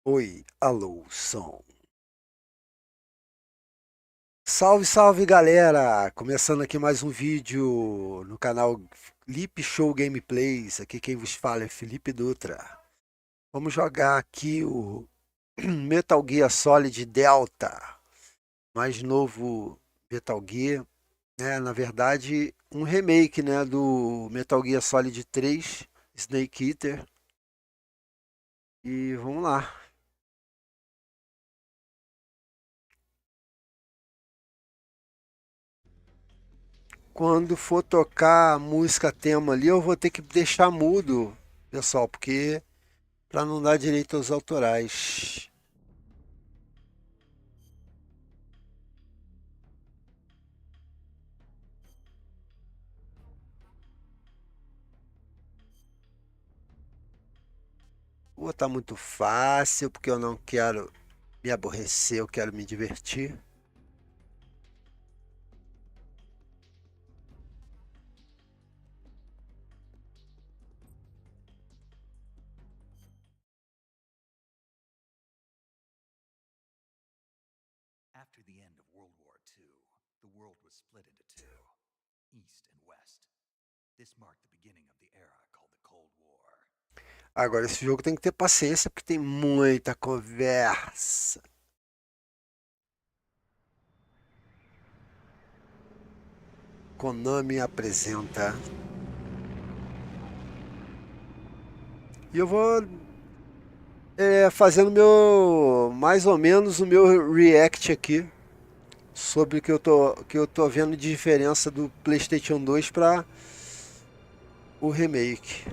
Oi, alô, som. Salve, salve galera! Começando aqui mais um vídeo no canal Flip Show Gameplays. Aqui quem vos fala é Felipe Dutra. Vamos jogar aqui o Metal Gear Solid Delta, mais novo Metal Gear, né? Na verdade, um remake, né, do Metal Gear Solid 3 Snake Eater. E vamos lá. Quando for tocar a música tema ali, eu vou ter que deixar mudo, pessoal, porque para não dar direito aos autorais. Vou botar muito fácil, porque eu não quero me aborrecer, eu quero me divertir. After the end of World War II, the world was split into two, East and West. This marked the beginning of the era called the Cold War. Agora, esse jogo tem que ter paciência, porque tem muita conversa. Konami apresenta. E eu vou fazendo mais ou menos o meu react aqui sobre o que eu tô vendo de diferença do PlayStation 2 para o remake.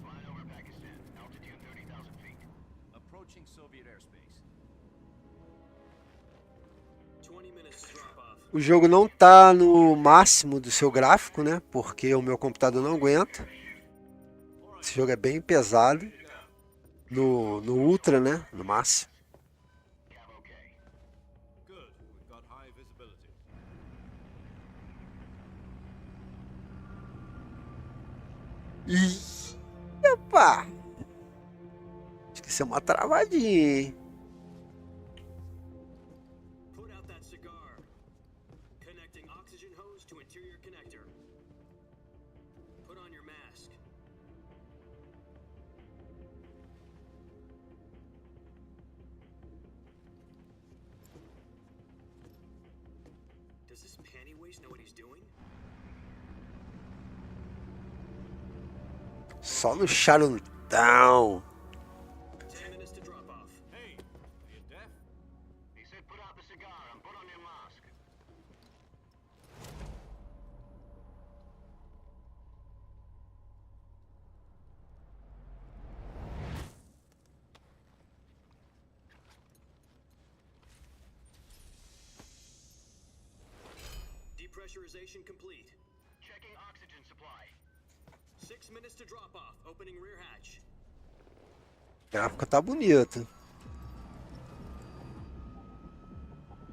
Flying over Pakistan, altitude 30,000 feet. Approaching Soviet airspace. 20 minutes to drop off. O jogo não tá no máximo do seu gráfico, né? Porque o meu computador não aguenta. Esse jogo é bem pesado. No Ultra, né? No máximo. Cab okay. Good. We've got high visibility. Ih, opa! Acho que isso é uma travadinha, hein? Put out that cigar. Connecting oxygen hose to interior connector. Put on your mask. Does this panty waste know what he's doing? Só no charutão. 10 minutes to drop off. Hey, are you deaf? He said put out the cigar and put on your mask. Depressurization complete. Checking oxygen supply. 6 minutes to drop off. Opening rear hatch. O gráfico tá bonito.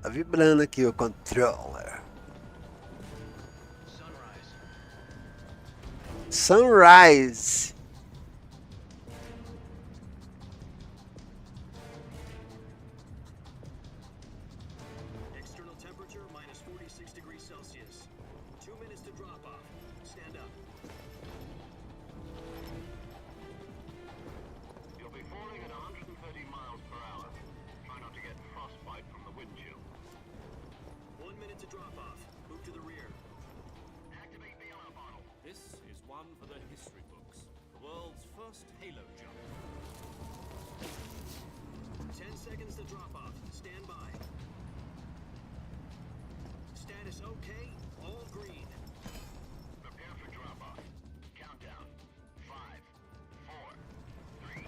Tá vibrando aqui o controller. Sunrise. Sunrise. External temperature minus 46 degrees Celsius. 2 minutes to drop off. Stand up. You'll be falling at 130 miles per hour. Try not to get frostbite from the wind chill. 1 minute to drop off. Move to the rear. Activate the alarm bottle. This is one for the history books. The world's first halo jump. 10 seconds to drop off. Stand by. Status okay. All green. Prepare for drop off. Countdown. 5, 4, 3,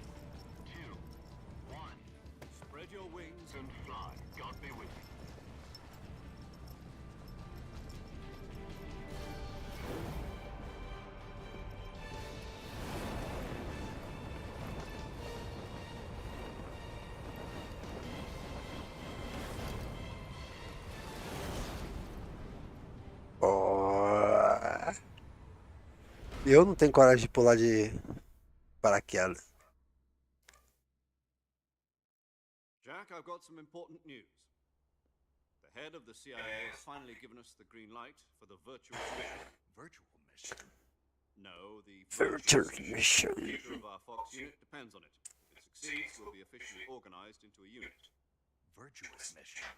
2, 1. Spread your wings and fly. God be with you. Eu não tenho coragem de pular de paraquedas. Jack, I've got some important news. The head of the CIA has finally given us the green light for the virtual mission. Virtual mission? No, the Virtual mission. mission. The future of our Fox unit depends on it. If it succeeds, we'll be officially organized into a unit. Virtuous mission?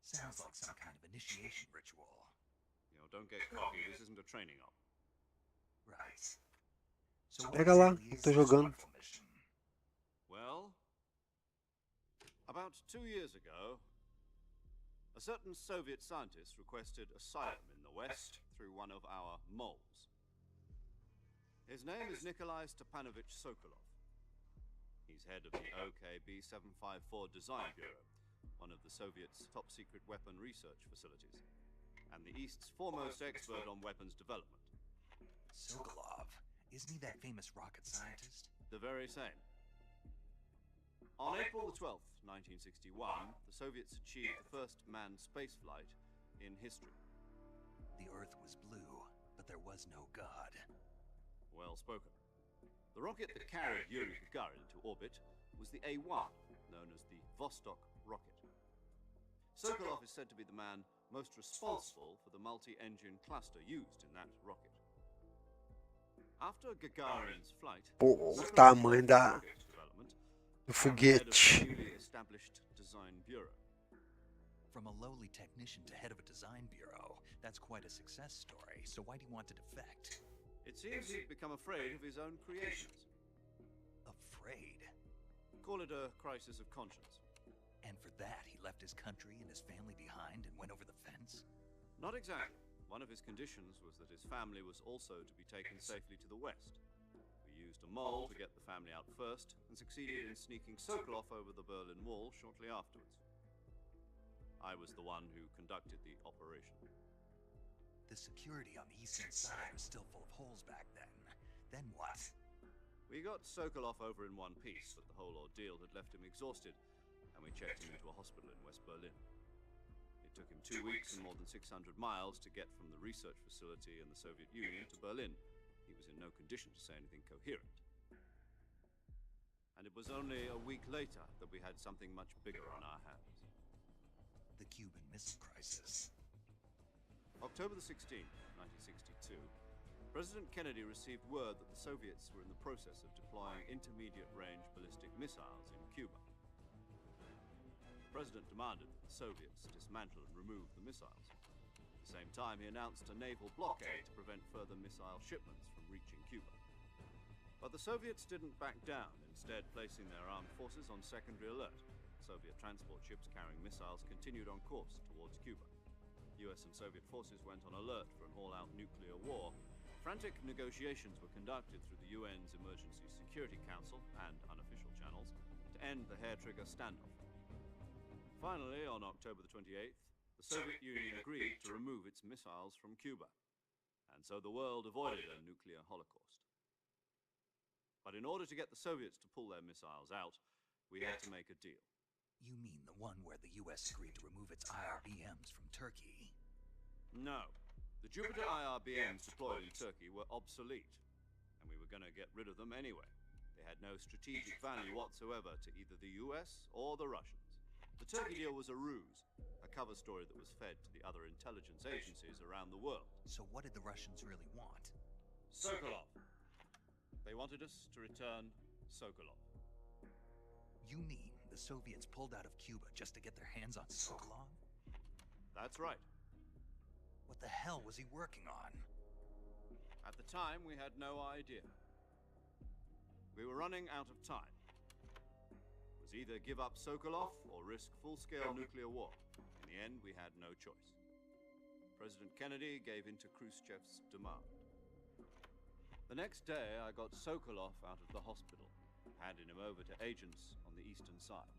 Sounds like some kind of initiation ritual. You know, don't get cocky. This isn't a training op. Right. So what Pega lá, exactly eu is tô this jogando. wonderful mission? Well, about 2 years ago, a certain Soviet scientist requested asylum in the West through one of our moles. His name is Nikolai Stepanovich Sokolov. He's head of the OKB 754 Design Bureau, one of the Soviets' top-secret weapon research facilities, and the East's foremost expert on weapons development. Sokolov? Isn't he that famous rocket scientist? The very same. On April the 12th, 1961, the Soviets achieved the first manned spaceflight in history. The Earth was blue, but there was no God. Well spoken. The rocket that carried Yuri Gagarin to orbit was the A-1, known as the Vostok rocket. Sokolov is said to be the man most responsible for the multi-engine cluster used in that rocket. After Gagarin's flight, Pô, o Sokolov tamanho led da, rocket development do and the head of the foguete. newly established design bureau. From a lowly technician to head of a design bureau, that's quite a success story. So why do you want to defect? It seems he'd become afraid of his own creations. Afraid? Call it a crisis of conscience. And for that, he left his country and his family behind and went over the fence? Not exactly. One of his conditions was that his family was also to be taken safely to the west. We used a mole to get the family out first, and succeeded in sneaking Sokolov over the Berlin Wall shortly afterwards. I was the one who conducted the operation. The security on the eastern side was still full of holes back then. Then what? We got Sokolov over in one piece, but the whole ordeal had left him exhausted, and we checked him into a hospital in West Berlin. It took him 2 weeks and more than 600 miles to get from the research facility in the Soviet Union to Berlin. He was in no condition to say anything coherent. And it was only a week later that we had something much bigger on our hands. The Cuban Missile Crisis. October the 16th, 1962, President Kennedy received word that the Soviets were in the process of deploying intermediate-range ballistic missiles in Cuba. The President demanded that the Soviets dismantle and remove the missiles. At the same time, he announced a naval blockade to prevent further missile shipments from reaching Cuba. But the Soviets didn't back down, instead placing their armed forces on secondary alert. Soviet transport ships carrying missiles continued on course towards Cuba. US and Soviet forces went on alert for an all-out nuclear war. Frantic negotiations were conducted through the UN's Emergency Security Council and unofficial channels to end the hair-trigger standoff. Finally, on October the 28th, the Soviet Union agreed to remove its missiles from Cuba, and so the world avoided a nuclear holocaust. But in order to get the Soviets to pull their missiles out, we had to make a deal. You mean the one where the US agreed to remove its IRBMs from Turkey? No. The Jupiter IRBMs deployed in Turkey were obsolete, and we were going to get rid of them anyway. They had no strategic value whatsoever to either the US or the Russians. The Turkey deal was a ruse, a cover story that was fed to the other intelligence agencies around the world. So what did the Russians really want? Sokolov. They wanted us to return Sokolov. You mean the Soviets pulled out of Cuba just to get their hands on Sokolov? That's right. What the hell was he working on? At the time, we had no idea. We were running out of time. It was either give up Sokolov or risk full-scale nuclear war. In the end, we had no choice. President Kennedy gave in to Khrushchev's demand. The next day, I got Sokolov out of the hospital, handing him over to agents on the eastern side.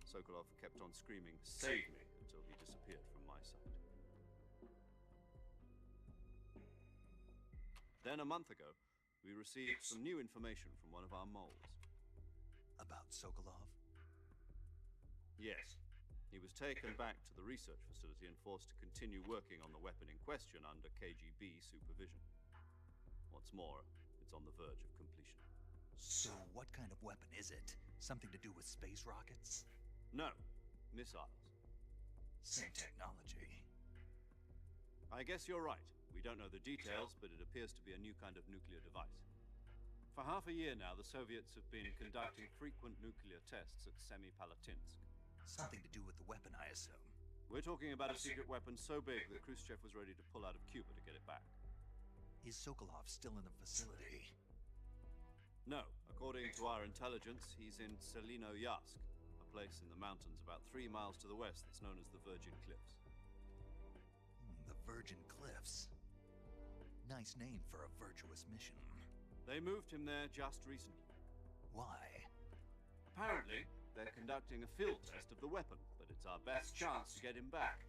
Sokolov kept on screaming, "Save me," until he disappeared from my sight. Then, a month ago, we received some new information from one of our moles. About Sokolov? Yes. He was taken back to the research facility and forced to continue working on the weapon in question under KGB supervision. What's more, it's on the verge of completion. So what kind of weapon is it? Something to do with space rockets? No, missiles. Same technology. I guess you're right. We don't know the details, but it appears to be a new kind of nuclear device. For half a year now, the Soviets have been conducting frequent nuclear tests at Semipalatinsk. Something to do with the weapon, I assume. We're talking about a secret weapon so big that Khrushchev was ready to pull out of Cuba to get it back. Is Sokolov still in the facility? No, according to our intelligence, he's in Selino-Yarsk, a place in the mountains about 3 miles to the west that's known as the Virgin Cliffs. The Virgin Cliffs. Nice name for a virtuous mission. They moved him there just recently. Why? Apparently, they're conducting a field test of the weapon, but it's our best chance to get him back.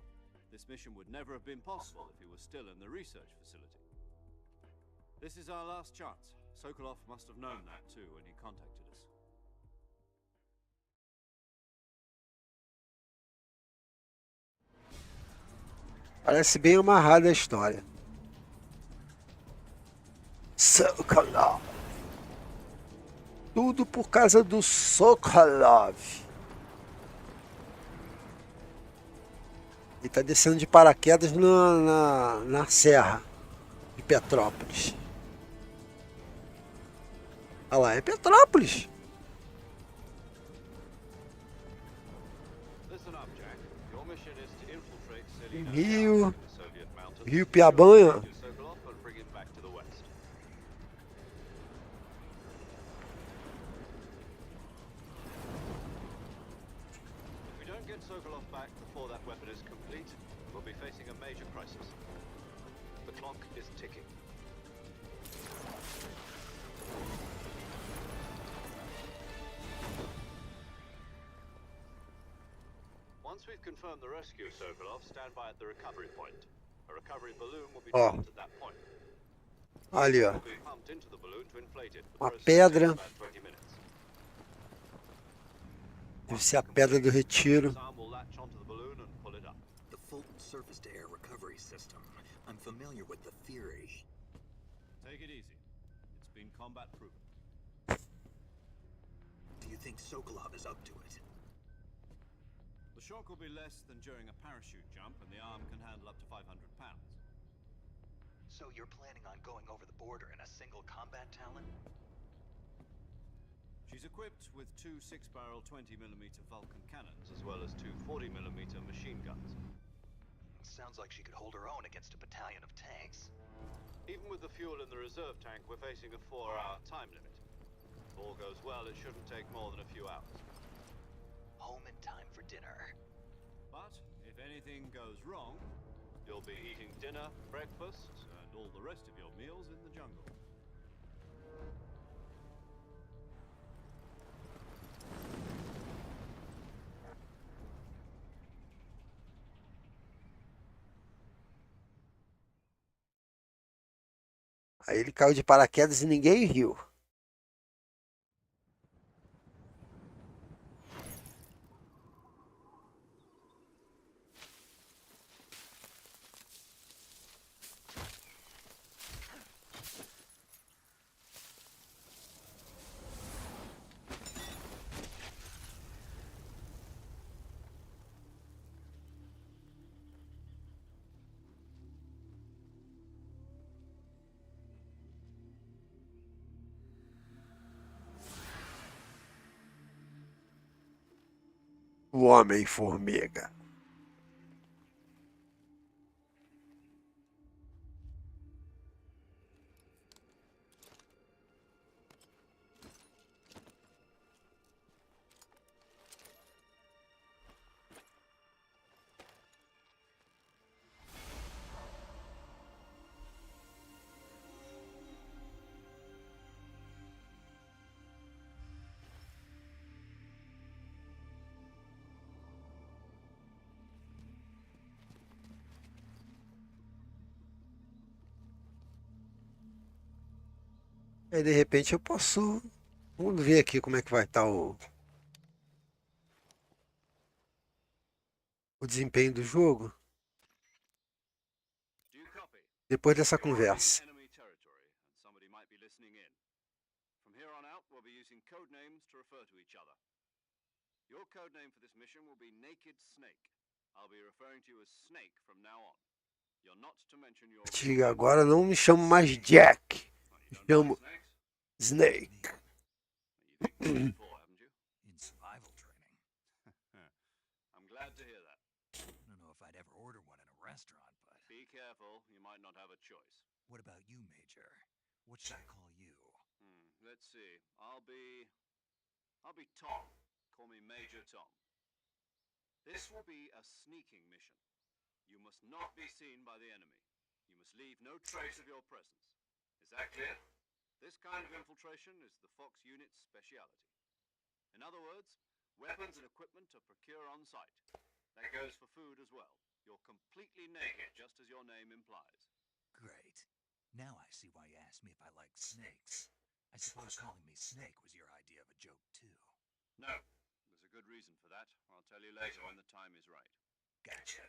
This mission would never have been possible if he was still in the research facility. This is our last chance. Sokolov must have known that too when he contacted us. Parece bem amarrada a história. Sokolov. Tudo por causa do Sokolov. Ele tá descendo de paraquedas na serra de Petrópolis. Olha lá, é Petrópolis. Listen up, Jack. Your mission is to infiltrate Rio, the Soviet mountains. Rio Piabanha. Sokolov and bring him back to the west. If we don't get Sokolov back before that weapon is complete, we'll be facing a major crisis. The clock is ticking. Once we've confirmed the rescue of Sokolov, stand by at the recovery point. A recovery balloon will be dropped at that point. Ali, ó. Will be pumped into the balloon to inflate it. The Uma process pedra. takes about 20 minutes. Deve ser a pedra do retiro. Sam will latch onto the balloon and pull it up. The Fulton surface-to-air recovery system. I'm familiar with the theory. Take it easy. It's been combat proven. Do you think Sokolov is up to it? The shock will be less than during a parachute jump, and the arm can handle up to 500 pounds. So you're planning on going over the border in a single combat Talon? She's equipped with 2 6-barrel 20mm Vulcan cannons, as well as 2 40mm machine guns. Sounds like she could hold her own against a battalion of tanks. Even with the fuel in the reserve tank, we're facing a 4-hour time limit. If all goes well, it shouldn't take more than a few hours. Home in time for dinner. But if anything goes wrong, you'll be eating dinner, breakfast, and all the rest of your meals in the jungle. Aí ele caiu de paraquedas e ninguém riu. O Homem-Formiga. Aí de repente eu posso. Vamos ver aqui como é que vai estar o desempenho do jogo Do you copy? depois dessa You're in conversa. enemy territory, and somebody code name for this mission will be Naked Snake. I'll be referring to you as Snake from now on. You're not to mention your... Diga, agora não me chamo mais Jack. Me chamo Snake. You think this before, haven't you? In survival training. I'm glad to hear that. I don't know if I'd ever order one in a restaurant, but... Be careful, you might not have a choice. What about you, Major? What should I call you? Let's see. I'll be Tom. Call me Major Tom. This will be a sneaking mission. You must not be seen by the enemy. You must leave no trace of your presence. Is that clear? This kind of infiltration is the Fox unit's speciality. In other words, weapons and equipment are procured on site. That goes for food as well. You're completely naked, just as your name implies. Great. Now I see why you asked me if I like snakes. I suppose calling me Snake was your idea of a joke, too. No. There's a good reason for that. I'll tell you later when the time is right. Gotcha.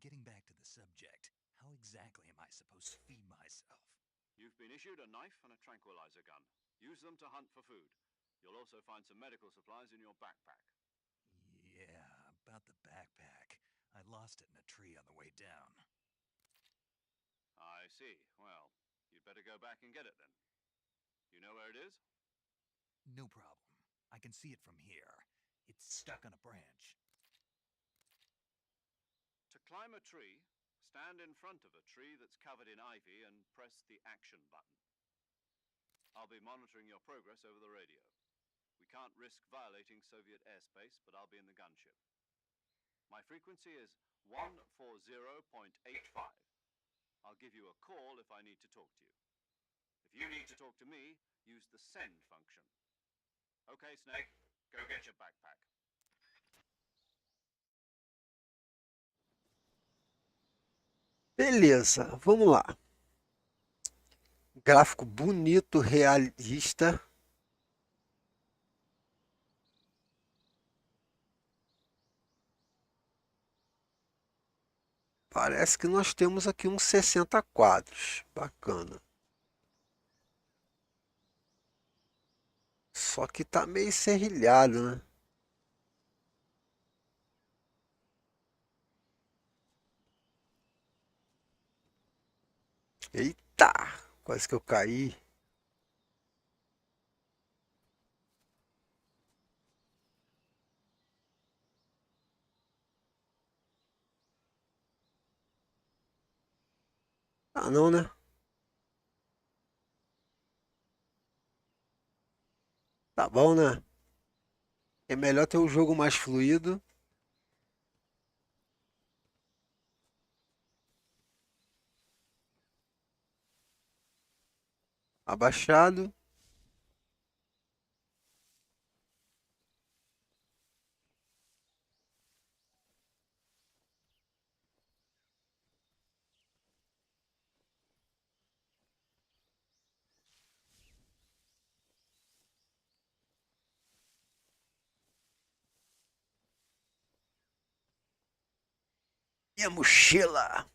Getting back to the subject, how exactly am I supposed to feed myself? You've been issued a knife and a tranquilizer gun. Use them to hunt for food. You'll also find some medical supplies in your backpack. Yeah, about the backpack. I lost it in a tree on the way down. I see. Well, you'd better go back and get it then. You know where it is? No problem. I can see it from here. It's stuck on a branch. To climb a tree, stand in front of a tree that's covered in ivy and press the action button. I'll be monitoring your progress over the radio. We can't risk violating Soviet airspace, but I'll be in the gunship. My frequency is 140.85. I'll give you a call if I need to talk to you. If you need to talk to me, use the send function. Okay, Snake, go get your backpack. Beleza, vamos lá. Gráfico bonito, realista. Parece que nós temos aqui uns 60 quadros. Bacana. Só que tá meio serrilhado, né? Eita! Quase que eu caí. Ah, não, né? Tá bom, né? É melhor ter um jogo mais fluido. Abaixado. Minha mochila.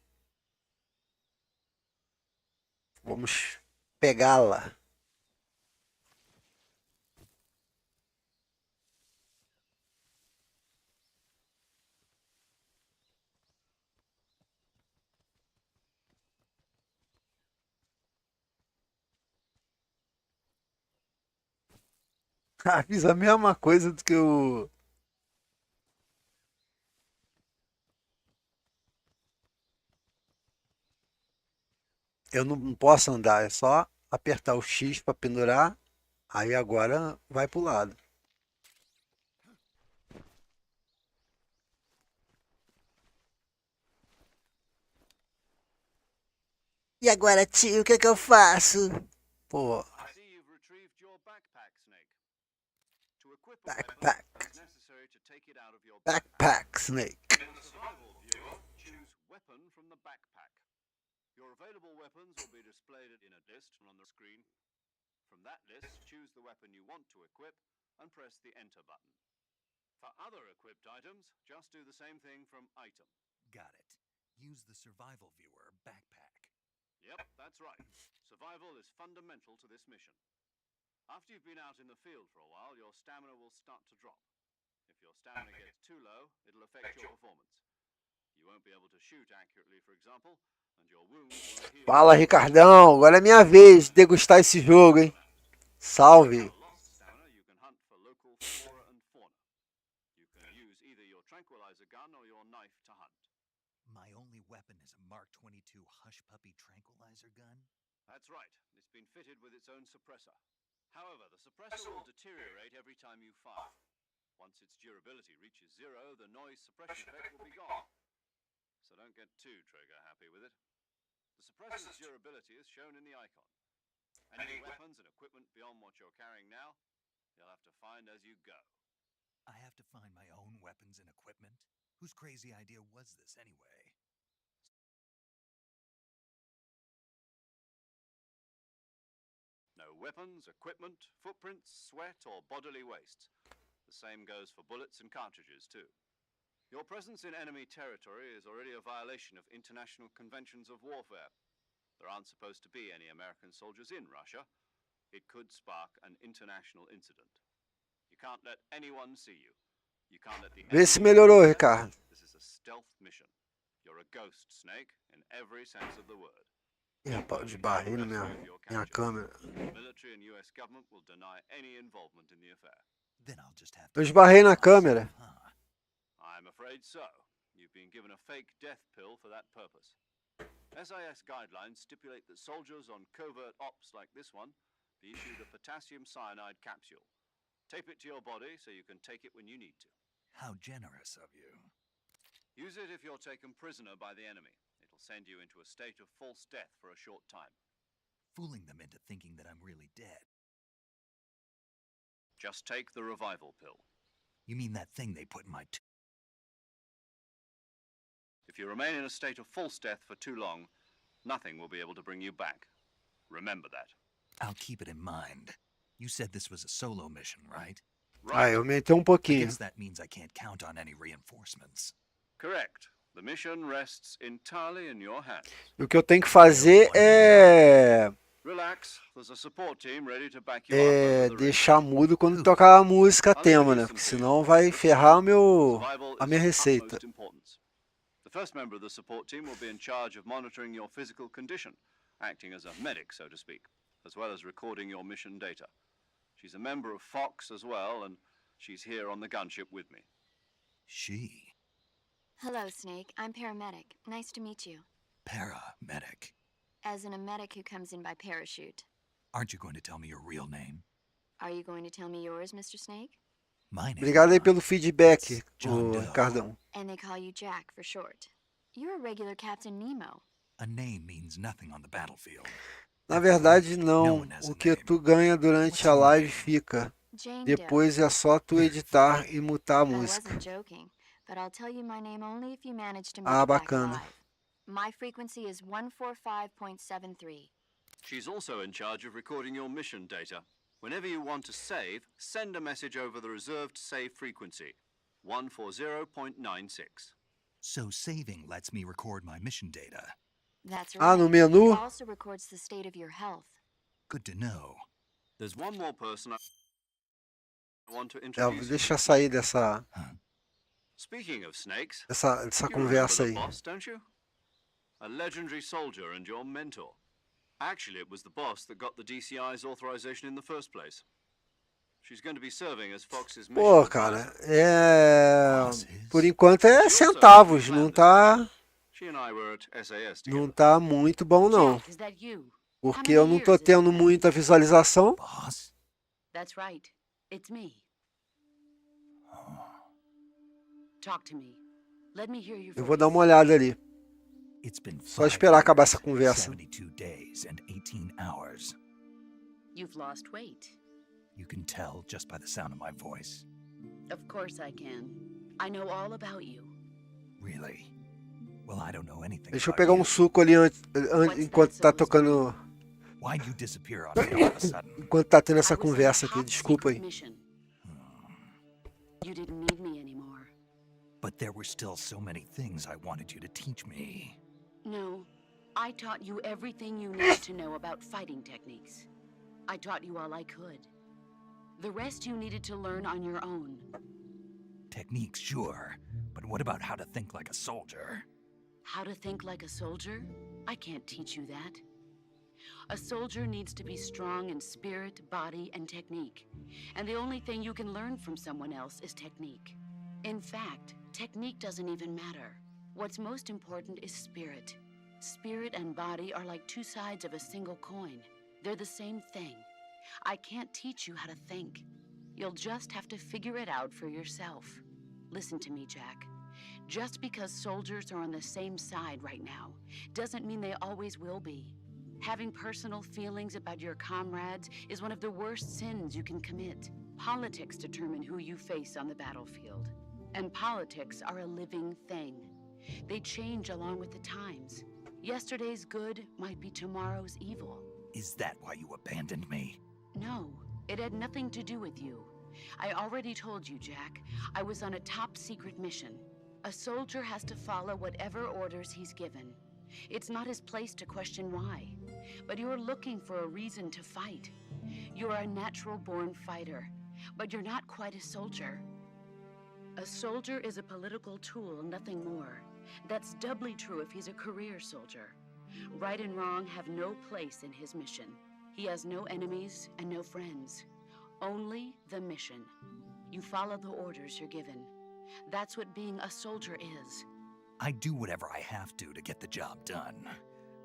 Vamos pegá-la. Ah, fiz a mesma coisa do que eu. Eu não posso andar, é só apertar o X para pendurar. Aí agora vai pro lado. E agora, tio, o que é que eu faço? Pô, I see you've retrieved your backpack, Snake. To equip a weapon, backpack. it's necessary to take it out of your backpack. Backpack, Snake. In the survival viewer, choose Weapon from the backpack. Your available weapons will be displayed in a list on the screen. From that list, choose the weapon you want to equip and press the Enter button. For other equipped items, just do the same thing from Item. Got it. Use the survival viewer backpack. Yep, that's right. Survival is fundamental to this mission. After you've been out in the field for a while, your stamina will start to drop. If If your stamina gets too low, it'll affect your performance. You won't be able to shoot accurately, for example, and your wounds won't heal. Fala, Ricardão. Agora é minha vez de degustar esse jogo, hein? Salve. Lost stamina, you can hunt for local flora and fauna. You can use either your tranquilizer gun or your knife to hunt. My only weapon is a Mark 22 Hush Puppy tranquilizer gun? That's right. It's been fitted with its own suppressor. However, the suppressor will deteriorate every time you fire. Once its durability reaches zero, the noise suppression effect will be gone. So don't get too trigger happy with it. The suppressor's durability is shown in the icon. Any weapons and equipment beyond what you're carrying now, you'll have to find as you go. I have to find my own weapons and equipment? Whose crazy idea was this anyway? No weapons, equipment, footprints, sweat, or bodily waste. The same goes for bullets and cartridges, too. Your presence in enemy territory is already a violation of international conventions of warfare. There aren't supposed to be any American soldiers in Russia. It could spark an international incident. You can't let anyone see you. You can't let the Vê se enemy melhorou, see you. Ricardo. This is a stealth mission. You're a ghost, Snake, in every sense of the word. Ih, pau de barreira minha câmera. The military and US government will deny any involvement in the affair. Then I'll just have Eu to esbarrei na câmera. Huh. I'm afraid so. You've been given a fake death pill for that purpose. SIS guidelines stipulate that soldiers on covert ops like this one be issued a potassium cyanide capsule. Tape it to your body so you can take it when you need to. How generous of you. Use it if you're taken prisoner by the enemy. It'll send you into a state of false death for a short time. Fooling them into thinking that I'm really dead. Just take the revival pill. You mean that thing they put in my If you remain in a state of false death for too long, nothing will be able to bring you back. Remember that. I'll keep it in mind. You said this was a solo mission, right? Ah, eu aumentei I pouquinho. guess that means I can't count on any reinforcements. Correct. The mission rests entirely in your hands. E o que eu tenho que fazer é Relax. There's a support team ready to back you up over the ridge. deixar mudo quando tocar a música tema, né? Porque senão vai ferrar Survival a is minha of receita. utmost importance. The first member of the support team will be in charge of monitoring your physical condition, acting as a medic, so to speak, as well as recording your mission data. She's a member of Fox as well, and she's here on the gunship with me. She? Hello, Snake. I'm paramedic. Nice to meet you. Paramedic. As in a medic who comes in by parachute. Aren't you going to tell me your real name? Are you going to tell me yours, Mr. Snake? My name. Obrigado aí pelo feedback, John ô Doe. Ricardão. And they call you Jack for short. You're a regular Captain Nemo. A name means nothing on the battlefield. Na verdade, não. O que tu ganha durante a live fica. Jane Depois é só tu editar e mutar a Doe. I música. wasn't joking, but I'll tell you my name only if you manage to make Ah, it back bacana. alive. My frequency is 145.73. She's also in charge of recording your mission data. Whenever you want to save, send a message over the reserved save frequency, 140.96. So saving lets me record my mission data. That's Ah, right. no menu? It also records the state of your health. Good to know. There's one more person I want to É, introduce. deixa eu sair dessa Speaking of snakes, dessa you remember conversa the aí. boss, don't you? A legendary soldier and your mentor. Actually, it was the boss that got the DCI's authorization in the first place. She's going to be serving as Fox's mission Pô, advisor. cara, por enquanto é centavos, não tá, She and I were at SAS não together. tá muito bom não, Jack, is that you? porque eu não tô tendo muita visualização. Boss? That's right. It's me. Talk to me. Let me hear your Eu vou dar voice. uma olhada ali. It's been Só esperar acabar essa 5 conversa. years, 72 days and 18 hours. You've lost weight. You can tell just by the sound of my voice. Of course I can. I know all about you. Really? Well, I don't know anything Deixa eu about pegar you. suco ali enquanto tá tocando, Why'd you disappear on me all of a sudden? enquanto tá tendo essa I was on a conversa aqui, top desculpa secret aí. mission. You didn't need me anymore. But there were still so many things I wanted you to teach me. No, I taught you everything you needed to know about fighting techniques. I taught you all I could. The rest you needed to learn on your own. Techniques, sure. But what about how to think like a soldier? How to think like a soldier? I can't teach you that. A soldier needs to be strong in spirit, body, and technique. And the only thing you can learn from someone else is technique. In fact, technique doesn't even matter. What's most important is spirit. Spirit and body are like two sides of a single coin. They're the same thing. I can't teach you how to think. You'll just have to figure it out for yourself. Listen to me, Jack. Just because soldiers are on the same side right now doesn't mean they always will be. Having personal feelings about your comrades is one of the worst sins you can commit. Politics determine who you face on the battlefield. And politics are a living thing. They change along with the times. Yesterday's good might be tomorrow's evil. Is that why you abandoned me? No, it had nothing to do with you. I already told you, Jack. I was on a top-secret mission. A soldier has to follow whatever orders he's given. It's not his place to question why. But you're looking for a reason to fight. You're a natural-born fighter, but you're not quite a soldier. A soldier is a political tool, nothing more. That's doubly true if he's a career soldier. Right and wrong have no place in his mission. He has no enemies and no friends. Only the mission. You follow the orders you're given. That's what being a soldier is. I do whatever I have to get the job done.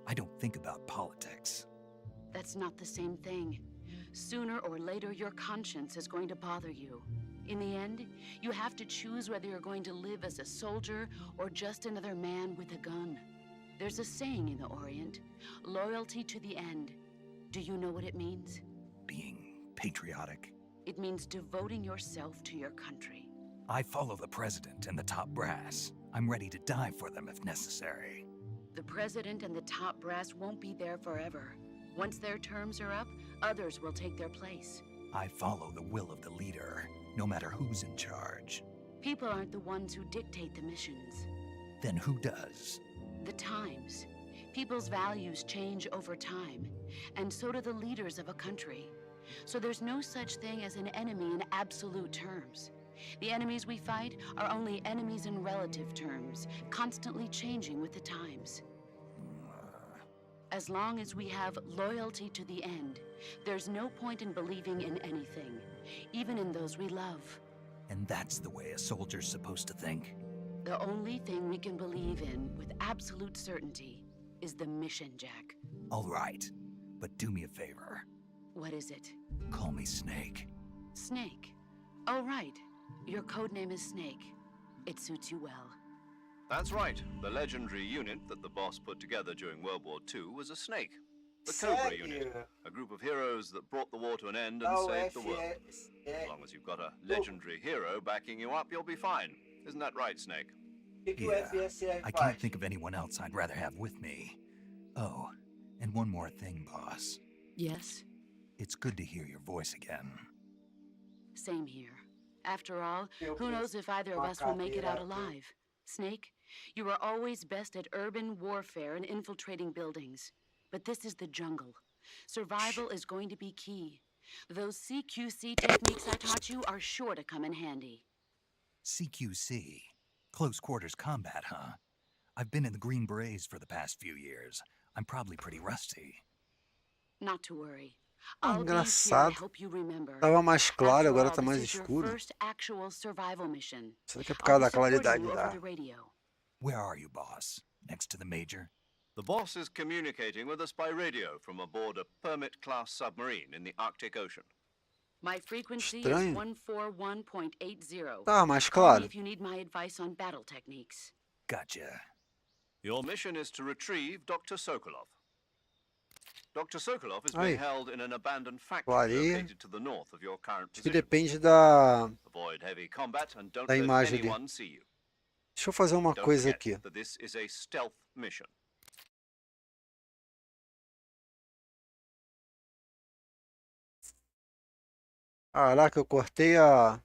I don't think about politics. That's not the same thing. Sooner or later, your conscience is going to bother you. In the end, you have to choose whether you're going to live as a soldier or just another man with a gun. There's a saying in the Orient, loyalty to the end. Do you know what it means? Being patriotic. It means devoting yourself to your country. I follow the president and the top brass. I'm ready to die for them if necessary. The president and the top brass won't be there forever. Once their terms are up, others will take their place. I follow the will of the leader, no matter who's in charge. People aren't the ones who dictate the missions. Then who does? The times. People's values change over time, and so do the leaders of a country. So there's no such thing as an enemy in absolute terms. The enemies we fight are only enemies in relative terms, constantly changing with the times. As long as we have loyalty to the end, there's no point in believing in anything, even in those we love. And that's the way a soldier's supposed to think? The only thing we can believe in with absolute certainty is the mission, Jack. All right, but do me a favor. What is it? Call me Snake. Snake. Oh, right. Your codename is Snake. It suits you well. That's right. The legendary unit that the boss put together during World War II was a snake. The Cobra Sério? unit. A group of heroes that brought the war to an end and saved the world. As long as you've got a legendary hero backing you up, you'll be fine. Isn't that right, Snake? Yeah, I can't think of anyone else I'd rather have with me. Oh, and one more thing, boss. Yes? It's good to hear your voice again. Same here. After all, who knows if either of us will make it out alive? Snake, you are always best at urban warfare and infiltrating buildings. But this is the jungle. Survival is going to be key. Those CQC techniques I taught you are sure to come in handy. CQC? Close quarters combat, huh? I've been in the Green Berets for the past few years. I'm probably pretty rusty. Not to worry. I'll be here to Engraçado. help you remember. Tava mais claro, After agora all, tá mais this is your escuro. first actual survival mission. Isso daqui é por I'll causa be da supporting claridade you over da. the radio. Where are you, boss? Next to the major? The boss is communicating with us by radio from aboard a Permit-class submarine in the Arctic Ocean. My frequency Estranho. is 141.80. Tá mais Call me claro. if you need my advice on battle techniques. Gotcha. Your mission is to retrieve Dr. Sokolov. Dr. Sokolov is Aí. being held in an abandoned factory Clarinha. located to the north of your current Acho que position. depende da. Avoid heavy combat and don't Da let imagem ali. anyone see you. Deixa eu fazer uma Don't coisa forget aqui. that this is a stealth mission. Caraca, eu cortei a.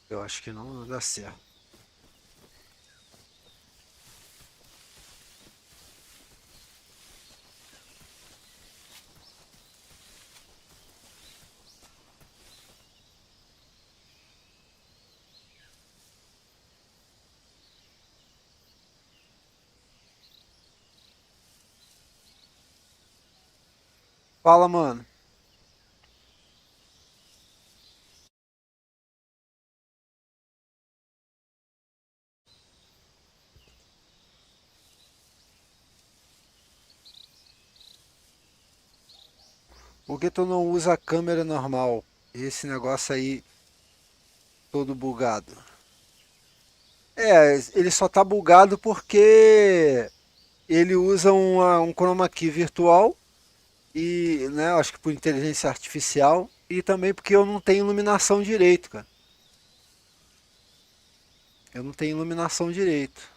Eu acho que não dá certo. Fala, mano. Por que tu não usa a câmera normal? Esse negócio aí todo bugado. É, ele só tá bugado porque ele usa um chroma key virtual e, né, acho que por inteligência artificial e também porque eu não tenho iluminação direito, cara. Eu não tenho iluminação direito.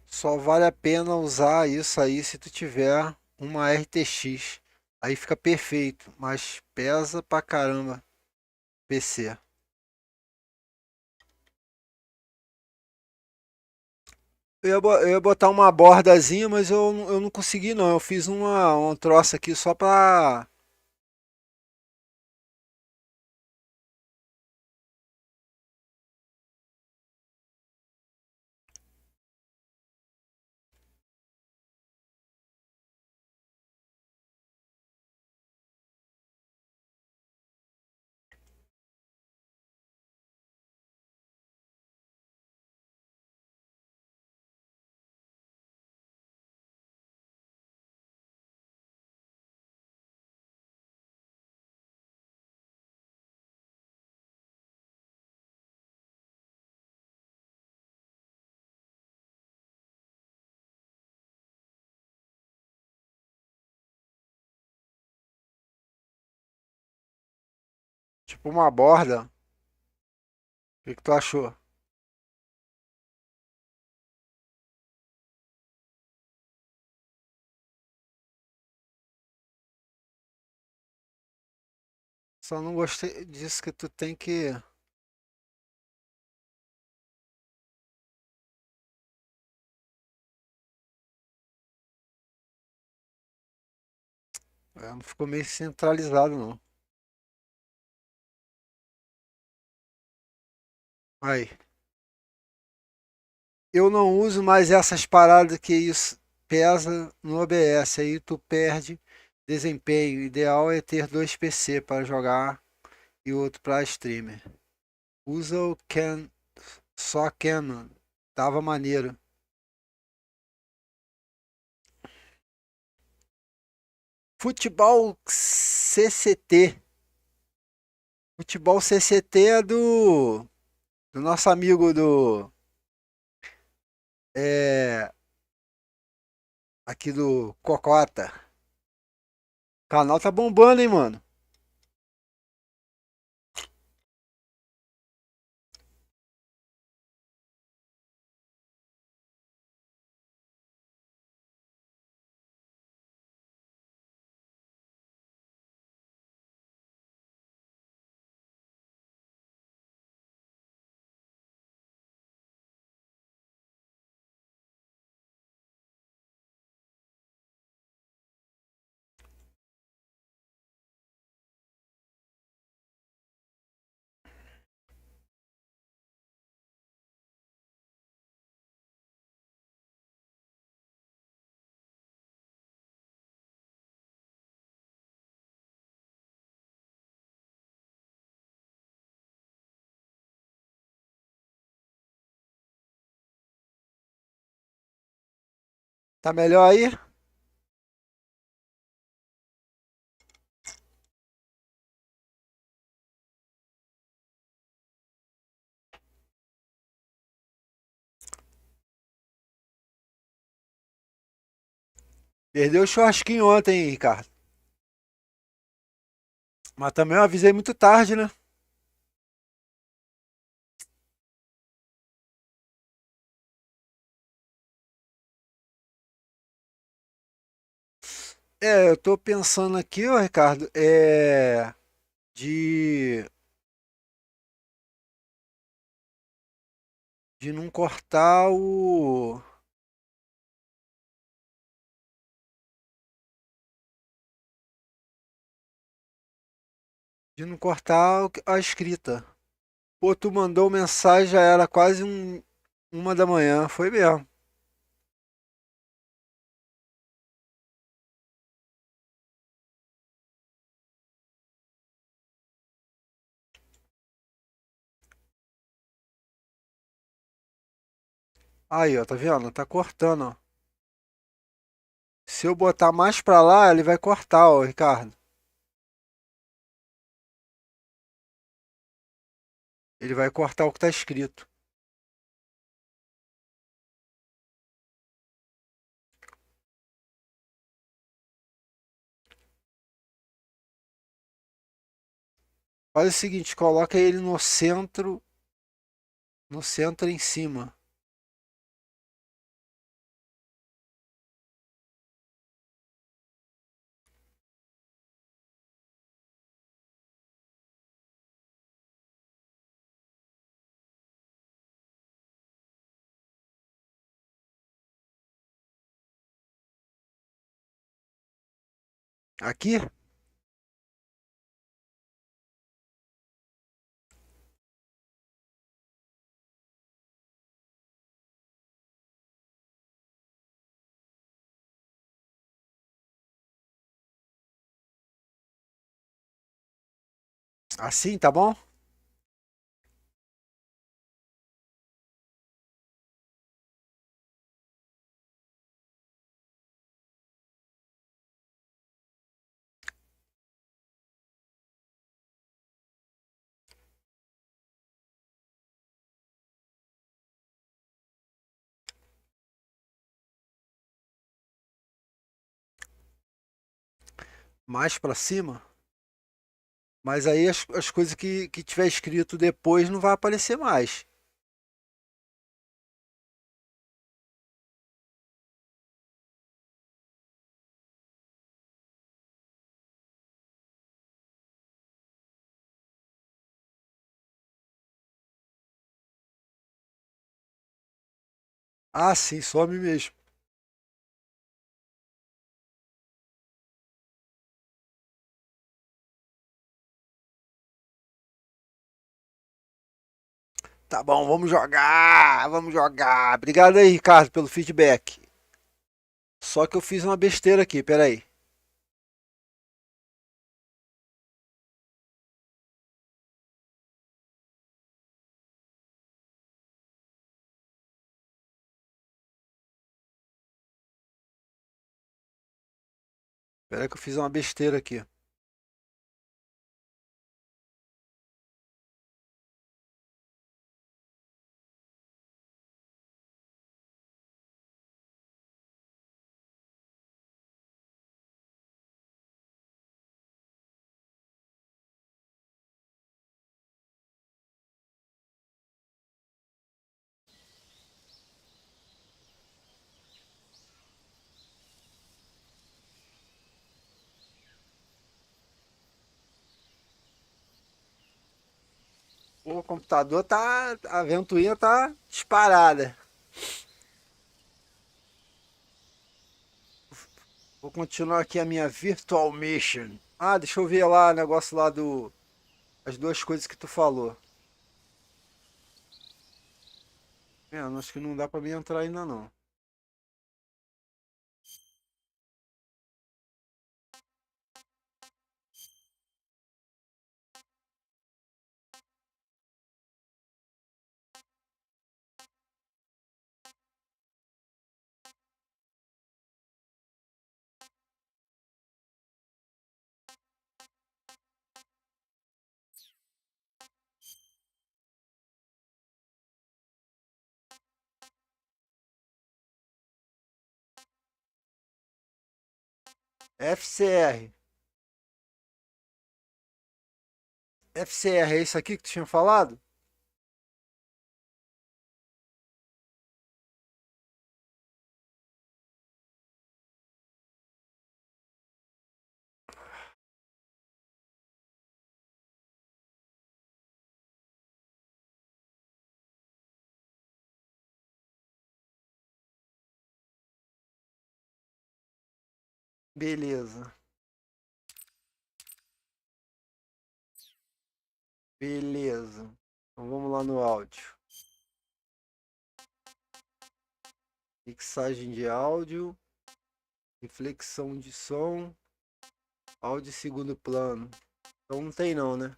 Só vale a pena usar isso aí se tu tiver uma RTX. Aí fica perfeito, mas pesa pra caramba PC. Eu ia botar uma bordazinha, mas eu não consegui não. Eu fiz um troço aqui só pra. Tipo uma borda. O que tu achou? Só não gostei disso que tu tem que. Não ficou meio centralizado não. Aí. Eu não uso mais essas paradas que isso pesa no OBS. Aí tu perde desempenho. O ideal é ter dois PC para jogar e outro para streamer. Usa o só Canon. Tava maneiro. Futebol CCT. Futebol CCT é do nosso amigo do. É, aqui do Cocota. O canal tá bombando, hein, mano. Tá melhor aí? Perdeu o churrasquinho ontem, hein, Ricardo. Mas também eu avisei muito tarde, né? É, eu tô pensando aqui, ó, Ricardo, de, de não cortar o. De não cortar a escrita. Pô, tu mandou mensagem, já era quase 1 da manhã, foi mesmo. Aí, ó, tá vendo? Tá cortando, ó. Se eu botar mais pra lá, ele vai cortar, ó, Ricardo. Ele vai cortar o que tá escrito. Faz o seguinte, coloca ele no centro em cima. Aqui? Assim, tá bom? Mais pra cima. Mas aí as coisas que tiver escrito depois não vai aparecer mais. Ah, sim, some mesmo. Tá bom, vamos jogar, vamos jogar. Obrigado aí, Ricardo, pelo feedback. Só que eu fiz uma besteira aqui, peraí. Peraí que eu fiz uma besteira aqui. O computador tá. A ventoinha tá disparada. Vou continuar aqui a minha Virtual Mission. Ah, deixa eu ver lá o negócio lá do. As duas coisas que tu falou. É, eu acho que não dá pra mim entrar ainda não. FCR. FCR, é isso aqui que tu tinha falado? Beleza. Beleza. Então vamos lá no áudio. Mixagem de áudio, reflexão de som, áudio em segundo plano. Então não tem não, né?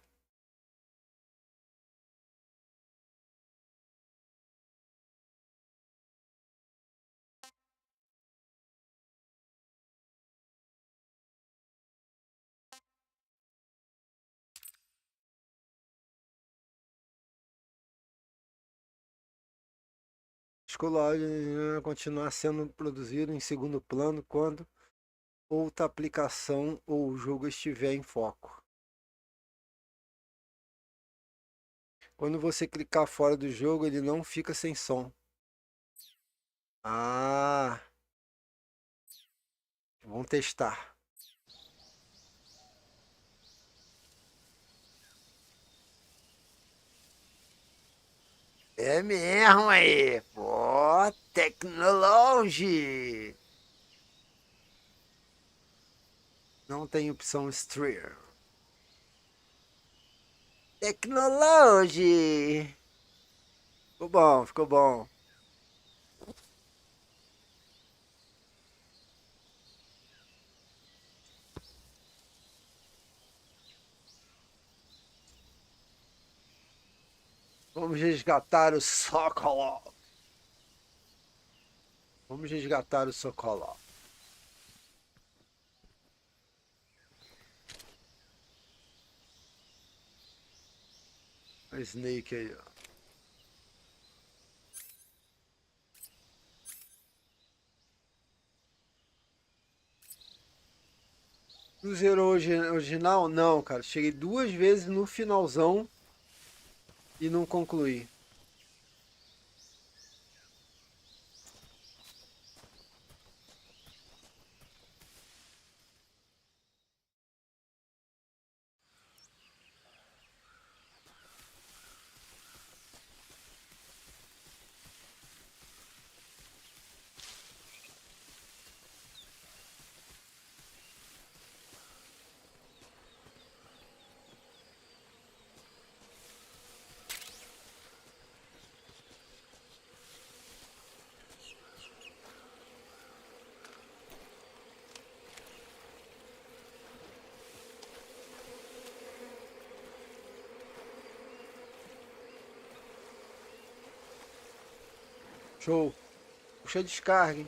Escolha o áudio continuar sendo produzido em segundo plano quando outra aplicação ou jogo estiver em foco. Quando você clicar fora do jogo, ele não fica sem som. Ah, vamos testar. É mesmo aí, pô, tecnologia. Não tem opção stream. Tecnologia. Ficou bom, ficou bom. Vamos resgatar o Sokolov. Vamos resgatar o Sokolov. A Snake aí, ó. Tu zerou original? Não, cara. Cheguei 2 vezes no finalzão e não concluí. Show. Puxa a descarga, hein?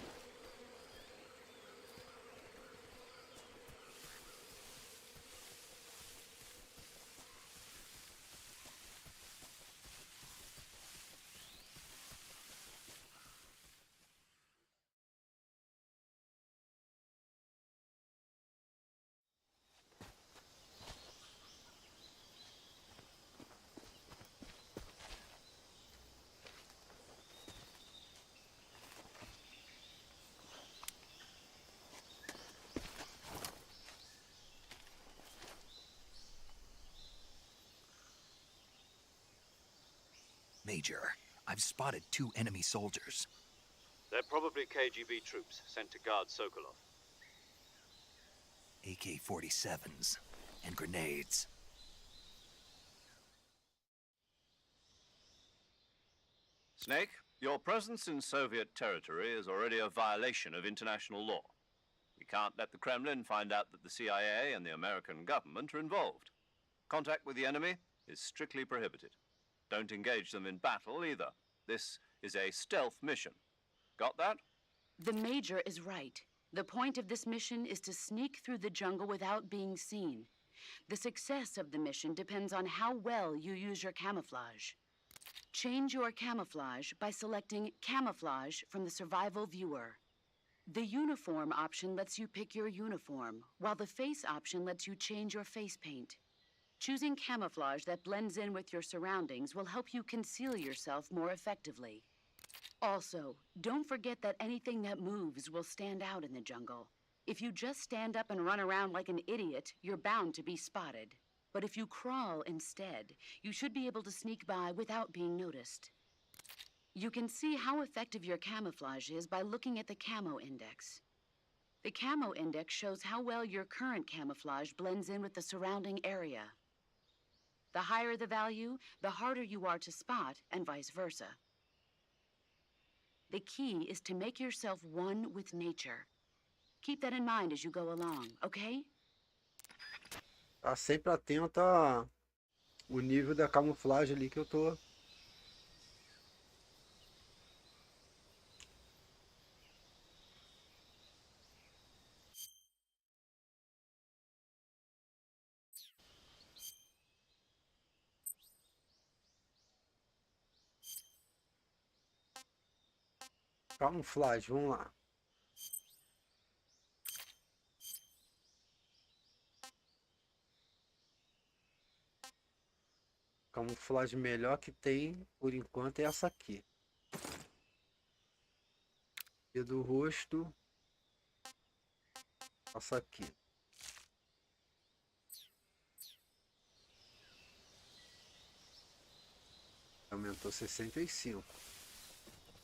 Major, I've spotted 2 enemy soldiers. They're probably KGB troops sent to guard Sokolov. AK-47s and grenades. Snake, your presence in Soviet territory is already a violation of international law. We can't let the Kremlin find out that the CIA and the American government are involved. Contact with the enemy is strictly prohibited. Don't engage them in battle either. This is a stealth mission. Got that? The Major is right. The point of this mission is to sneak through the jungle without being seen. The success of the mission depends on how well you use your camouflage. Change your camouflage by selecting Camouflage from the Survival Viewer. The uniform option lets you pick your uniform, while the face option lets you change your face paint. Choosing camouflage that blends in with your surroundings will help you conceal yourself more effectively. Also, don't forget that anything that moves will stand out in the jungle. If you just stand up and run around like an idiot, you're bound to be spotted. But if you crawl instead, you should be able to sneak by without being noticed. You can see how effective your camouflage is by looking at the camo index. The camo index shows how well your current camouflage blends in with the surrounding area. The higher the value, the harder you are to spot, and vice versa. The key is to make yourself one with nature. Keep that in mind as you go along, okay? Tá sempre atento ao nível da camuflagem ali que eu tô. Camuflagem, vamos lá. Camuflagem melhor que tem, por enquanto, é essa aqui. E do rosto, essa aqui. Aumentou 65.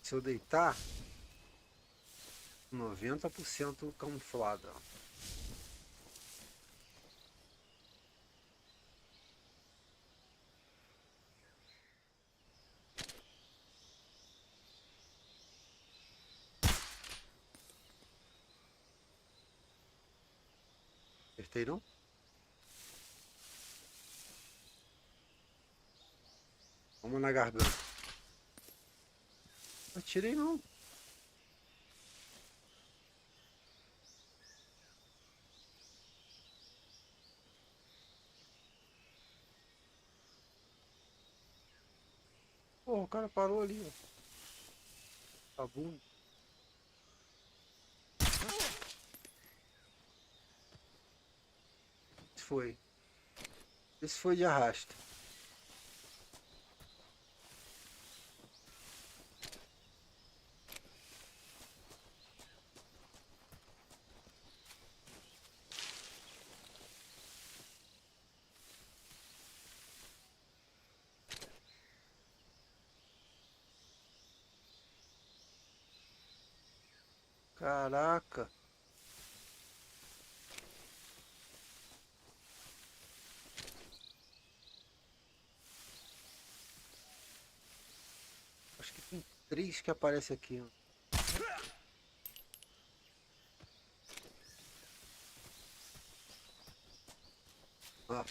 Se eu deitar, 90% camuflado. Ó. Acertei não? Vamos na garganta. Não atirei não. Pô, o cara parou ali, ó. Tá bom. Foi. Esse foi de arrasta. Caraca. Acho que tem 3 que aparece aqui, ó. Ó.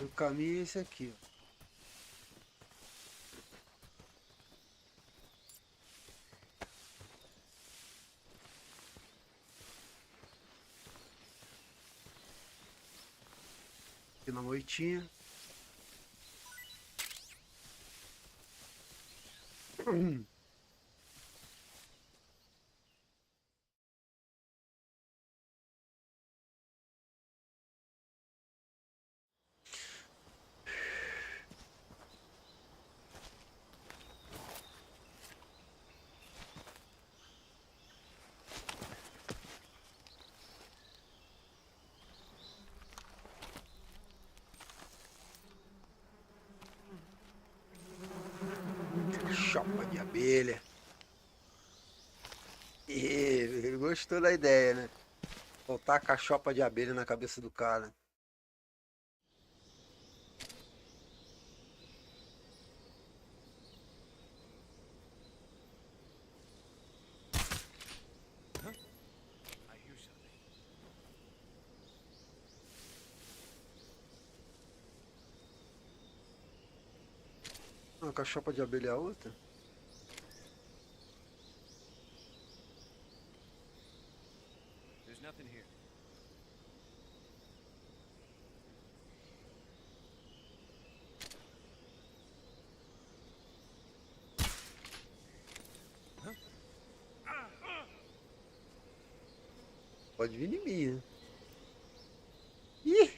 O caminho é esse aqui, ó. Aqui na moitinha. Chopa de abelha. Ele gostou da ideia, né? Botar a cachopa de abelha na cabeça do cara. I hear something. A cachopa de abelha é a outra? There's nothing here. pode vir em mim, né? Ih!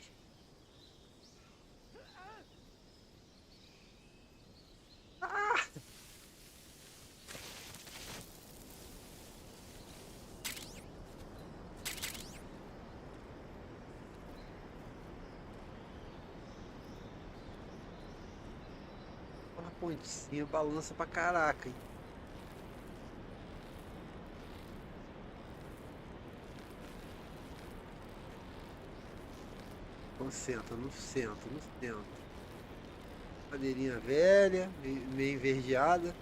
Ah! Uma pontinha balança pra caraca, hein? Então senta no centro, no centro. Madeirinha velha, meio enverdeada.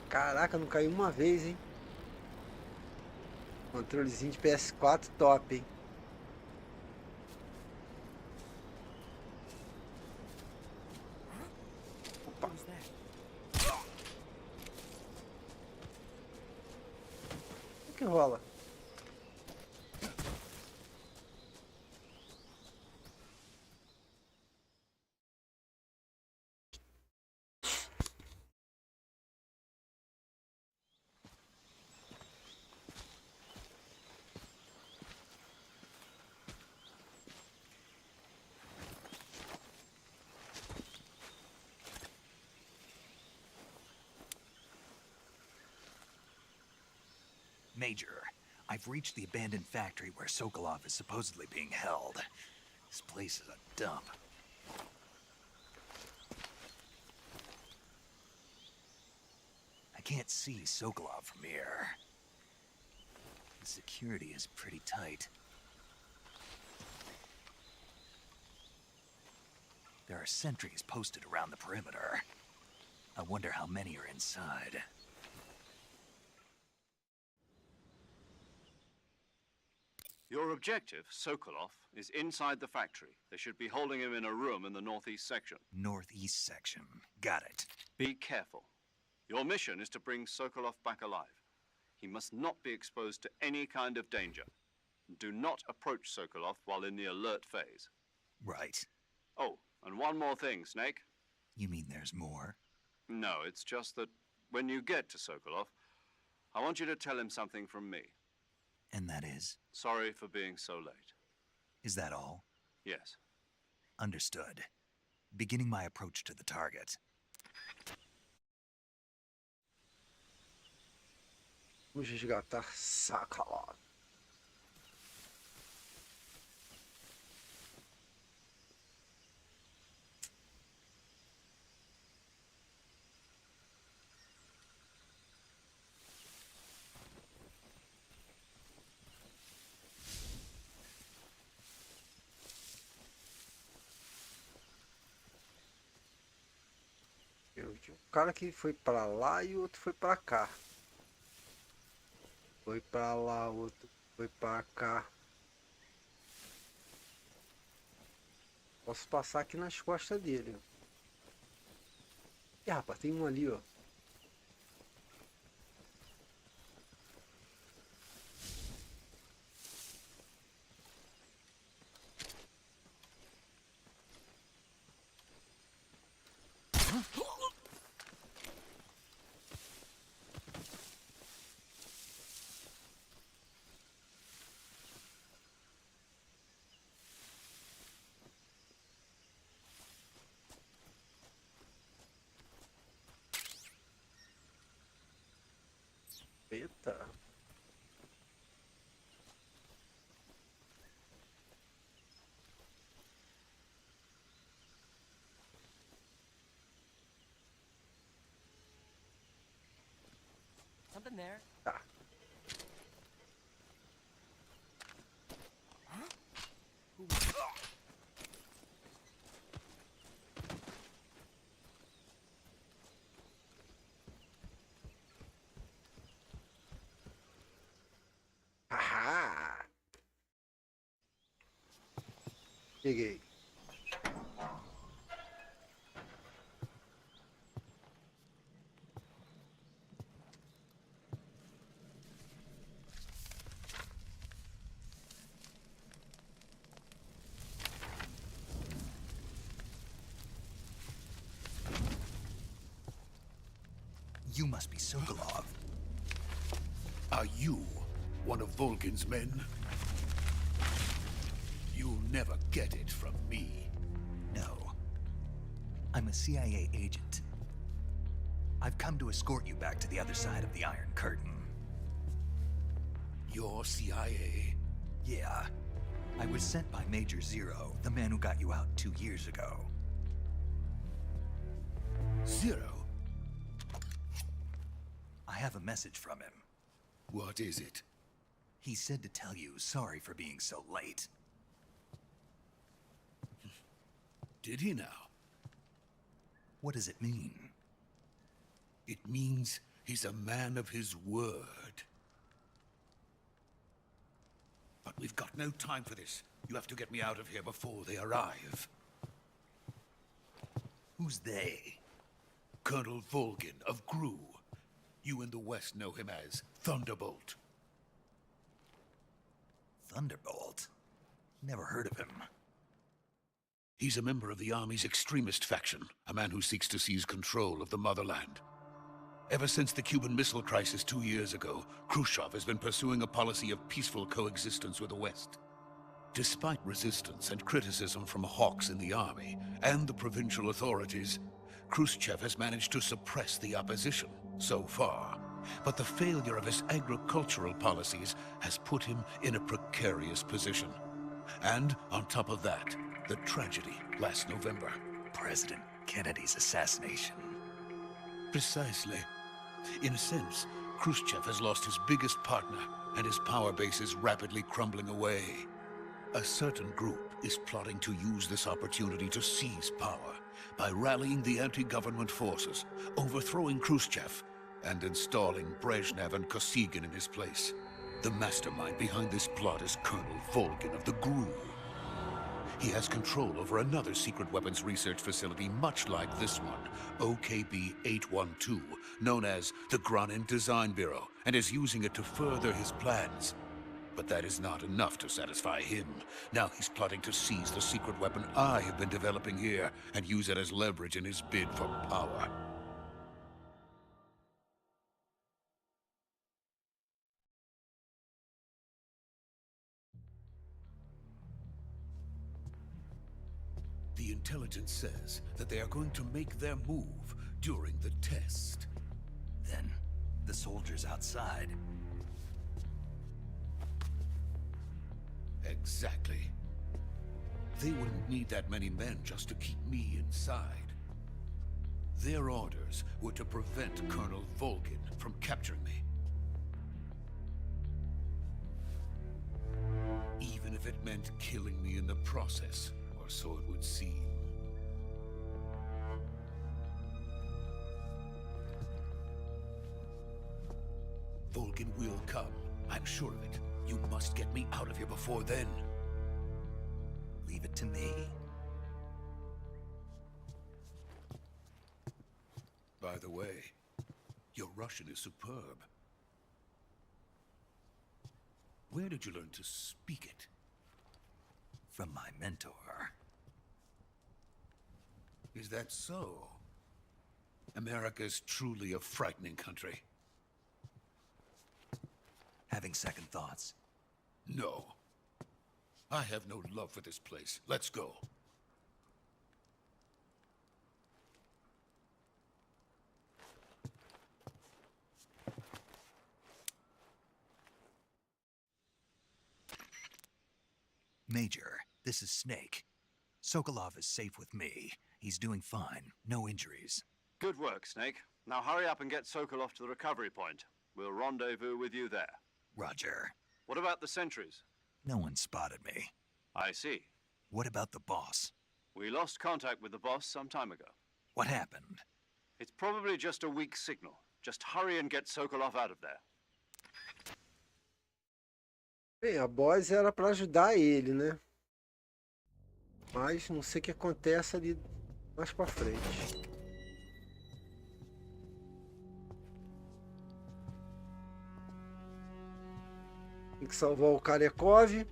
Caraca, não caiu uma vez, hein? Controlezinho de PS4 top, hein? Opa. O que rola? Major, I've reached the abandoned factory where Sokolov is supposedly being held. This place is a dump. I can't see Sokolov from here. The security is pretty tight. There are sentries posted around the perimeter. I wonder how many are inside. Your objective, Sokolov, is inside the factory. They should be holding him in a room in the northeast section. Northeast section. Got it. Be careful. Your mission is to bring Sokolov back alive. He must not be exposed to any kind of danger. Do not approach Sokolov while in the alert phase. Right. Oh, and one more thing, Snake. You mean there's more? No, it's just that when you get to Sokolov, I want you to tell him something from me. And that is? Sorry for being so late. Is that all? Yes. Understood. Beginning my approach to the target. Vamos resgatar Sokolov. Um cara que foi pra lá e o outro foi pra cá. Foi pra lá, o outro foi pra cá. Posso passar aqui nas costas dele. Ih, rapaz, tem um ali, ó. Eita. Something there. Tá. Haha. Peguei. You must be Sokolov. Are you one of Volgin's men? You'll never get it from me. No. I'm a CIA agent. I've come to escort you back to the other side of the Iron Curtain. You're CIA? Yeah. I was sent by Major Zero, the man who got you out 2 years ago. Zero? I have a message from him. What is it? He said to tell you sorry for being so late. Did he now? What does it mean? It means he's a man of his word. But we've got no time for this. You have to get me out of here before they arrive. Who's they? Colonel Volgin of Gru. You in the West know him as Thunderbolt. Thunderbolt? Never heard of him. He's a member of the Army's extremist faction, a man who seeks to seize control of the motherland. Ever since the Cuban Missile Crisis 2 years ago, Khrushchev has been pursuing a policy of peaceful coexistence with the West. Despite resistance and criticism from hawks in the army and the provincial authorities, Khrushchev has managed to suppress the opposition so far. But the failure of his agricultural policies has put him in a precarious position. And on top of that, the tragedy last November. President Kennedy's assassination. Precisely. In a sense, Khrushchev has lost his biggest partner, and his power base is rapidly crumbling away. A certain group is plotting to use this opportunity to seize power by rallying the anti-government forces, overthrowing Khrushchev, and installing Brezhnev and Kosygin in his place. The mastermind behind this plot is Colonel Volgin of the GRU. He has control over another secret weapons research facility much like this one, OKB-812, known as the Granin Design Bureau, and is using it to further his plans. But that is not enough to satisfy him. Now he's plotting to seize the secret weapon I have been developing here and use it as leverage in his bid for power. The intelligence says that they are going to make their move during the test. Then, the soldiers outside. Exactly. They wouldn't need that many men just to keep me inside. Their orders were to prevent Colonel Volgin from capturing me. Even if it meant killing me in the process, or so it would seem. Volgin will come. I'm sure of it. You must get me out of here before then. Leave it to me. By the way, your Russian is superb. Where did you learn to speak it? From my mentor. Is that so? America's truly a frightening country. Having second thoughts. No. I have no love for this place. Let's go. Major, this is Snake. Sokolov is safe with me. He's doing fine. No injuries. Good work, Snake. Now hurry up and get Sokolov to the recovery point. We'll rendezvous with you there. Roger. What about the sentries? No one spotted me. I see. What about the boss? We lost contact with the boss some time ago. What happened? It's probably just a weak signal. Just hurry and get Sokolov out of there. Bem, a boss era para ajudar ele, né? Mas não sei o que acontece ali mais para frente. Tem que salvar o Karekov.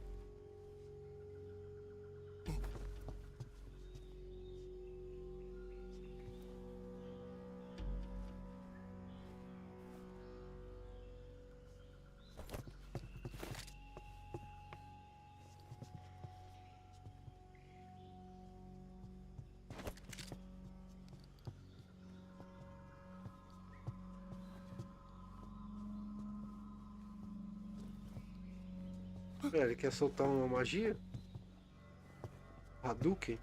Ele quer soltar uma magia? Hadouken?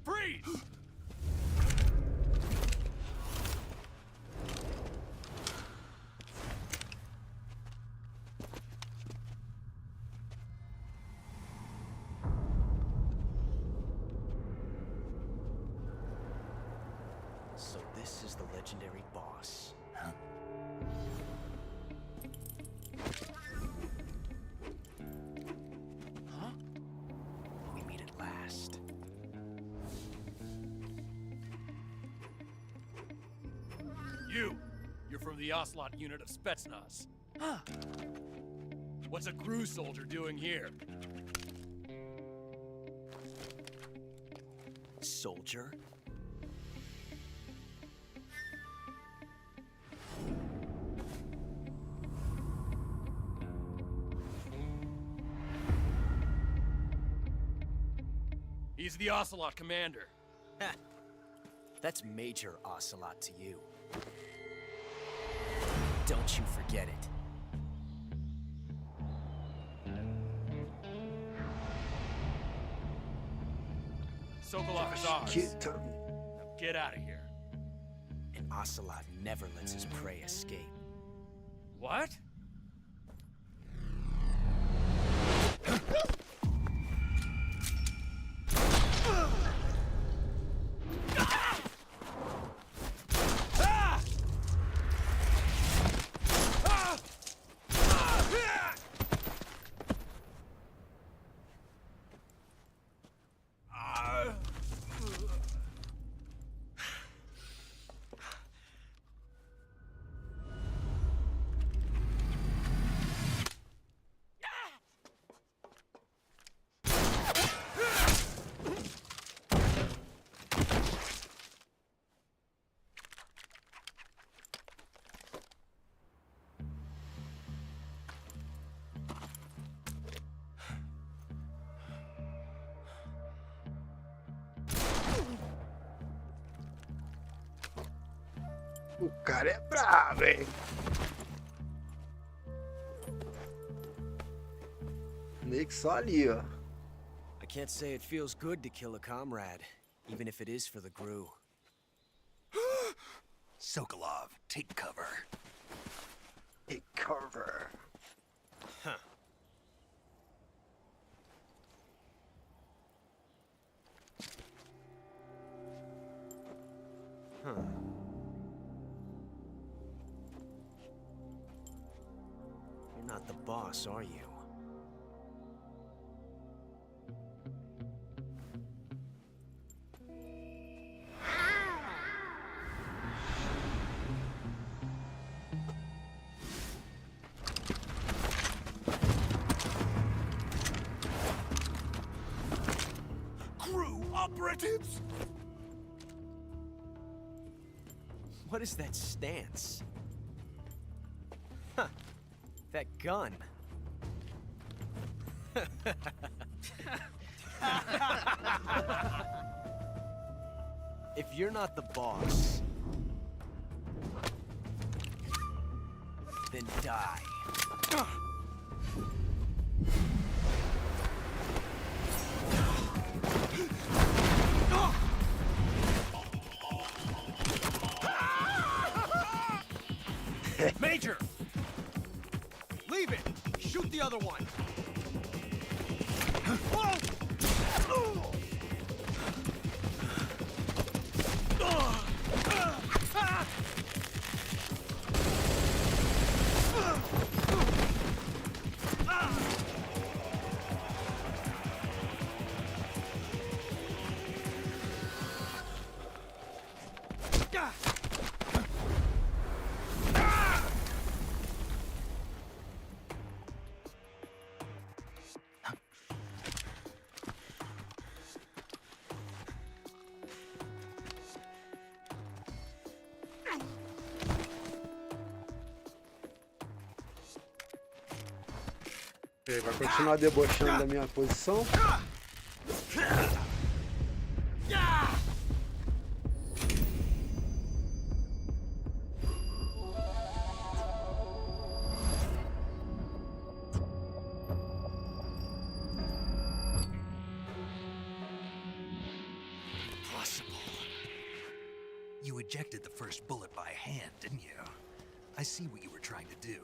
Freeze! So this is the legendary boss. Huh? Huh? We meet at last. You're from the Ocelot unit of Spetsnaz. What's a crew soldier doing here? Soldier? He's the Ocelot commander. Ha! That's Major Ocelot to you. Don't you forget it. Sokolov is ours. Que- Now get out of here. And Ocelot never lets his prey escape. What? O cara é bravo, hein? Meio que só ali, ó. I can't say it feels good to kill a comrade, even if it is for the Gru. Sokolov, take cover. Take cover. Huh. Huh. You're not the boss, are you? Crew operatives! What is that stance? Huh. That gun. If you're not the boss, then die. Major! Leave it! Shoot the other one! Ele vai continuar debochando da minha posição. You ejected the first bullet by hand, didn't you? I see what you were trying to do.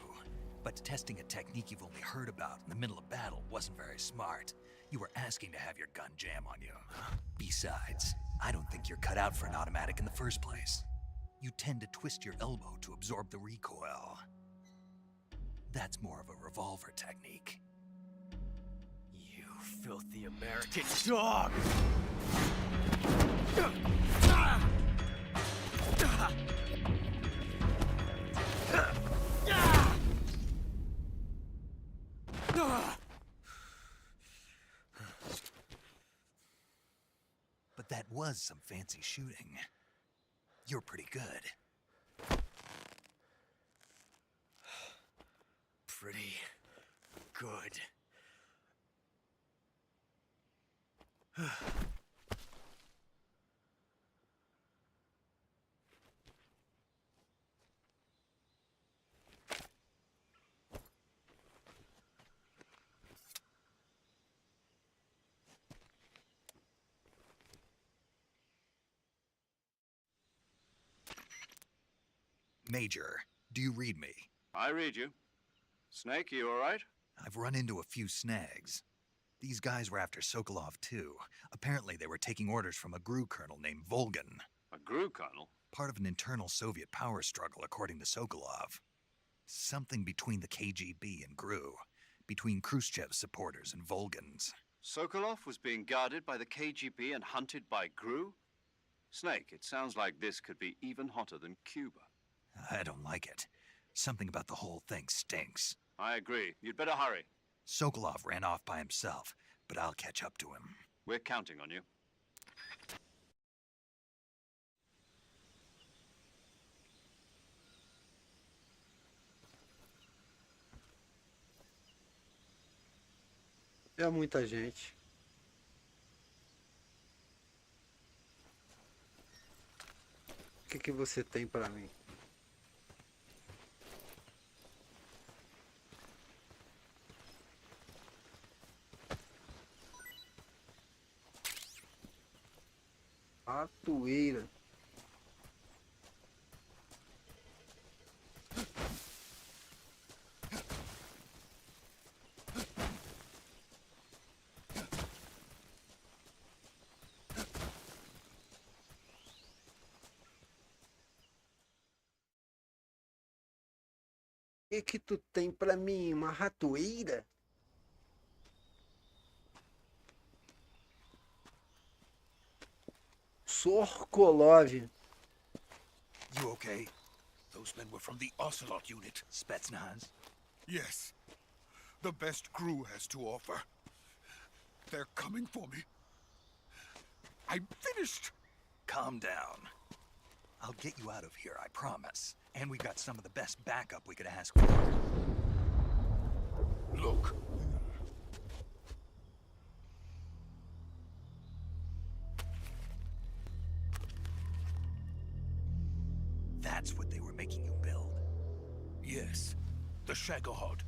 But testing a technique you've only heard about in the middle of battle wasn't very smart. You were asking to have your gun jam on you. Besides, I don't think you're cut out for an automatic in the first place. You tend to twist your elbow to absorb the recoil. That's more of a revolver technique. You filthy American dog! But that was some fancy shooting. You're pretty good. Pretty good. Major, do you read me? I read you. Snake, you all right? I've run into a few snags. These guys were after Sokolov too. Apparently they were taking orders from a GRU colonel named Volgan. A GRU colonel? Part of an internal Soviet power struggle, according to Sokolov. Something between the KGB and GRU. Between Khrushchev's supporters and Volgan's. Sokolov was being guarded by the KGB and hunted by GRU? Snake, it sounds like this could be even hotter than Cuba. I don't like it. Something about the whole thing stinks. I agree. You'd better hurry. Sokolov ran off by himself, but I'll catch up to him. We're counting on you. É muita gente. O que você tem pra mim? Ratoeira. O que tu tem pra mim? Uma ratoeira? Sokolov. You okay? Those men were from the Ocelot unit. Spetsnaz? Yes. The best GRU has to offer. They're coming for me. I'm finished. Calm down. I'll get you out of here, I promise. And we got some of the best backup we could ask for. Look. That's what they were making you build? Yes. The Shagohod.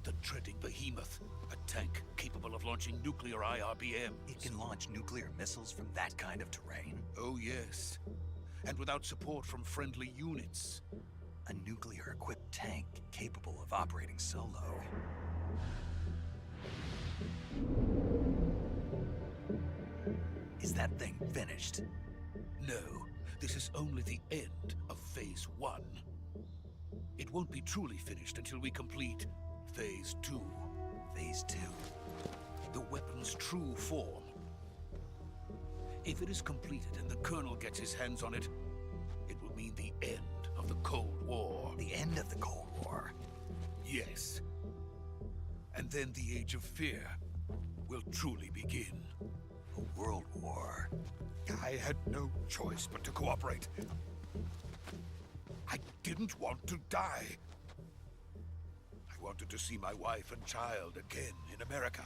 The treading behemoth. A tank capable of launching nuclear IRBMs. It can launch nuclear missiles from that kind of terrain? Oh, yes. And without support from friendly units. A nuclear-equipped tank capable of operating solo. Is that thing finished? No, this is only the end of Phase 1. It won't be truly finished until we complete Phase 2. Phase 2? The weapon's true form. If it is completed and the Colonel gets his hands on it, it will mean the end of the Cold War. The end of the Cold War? Yes. And then the Age of Fear will truly begin. A world war? I had no choice but to cooperate. I didn't want to die. I wanted to see my wife and child again in America.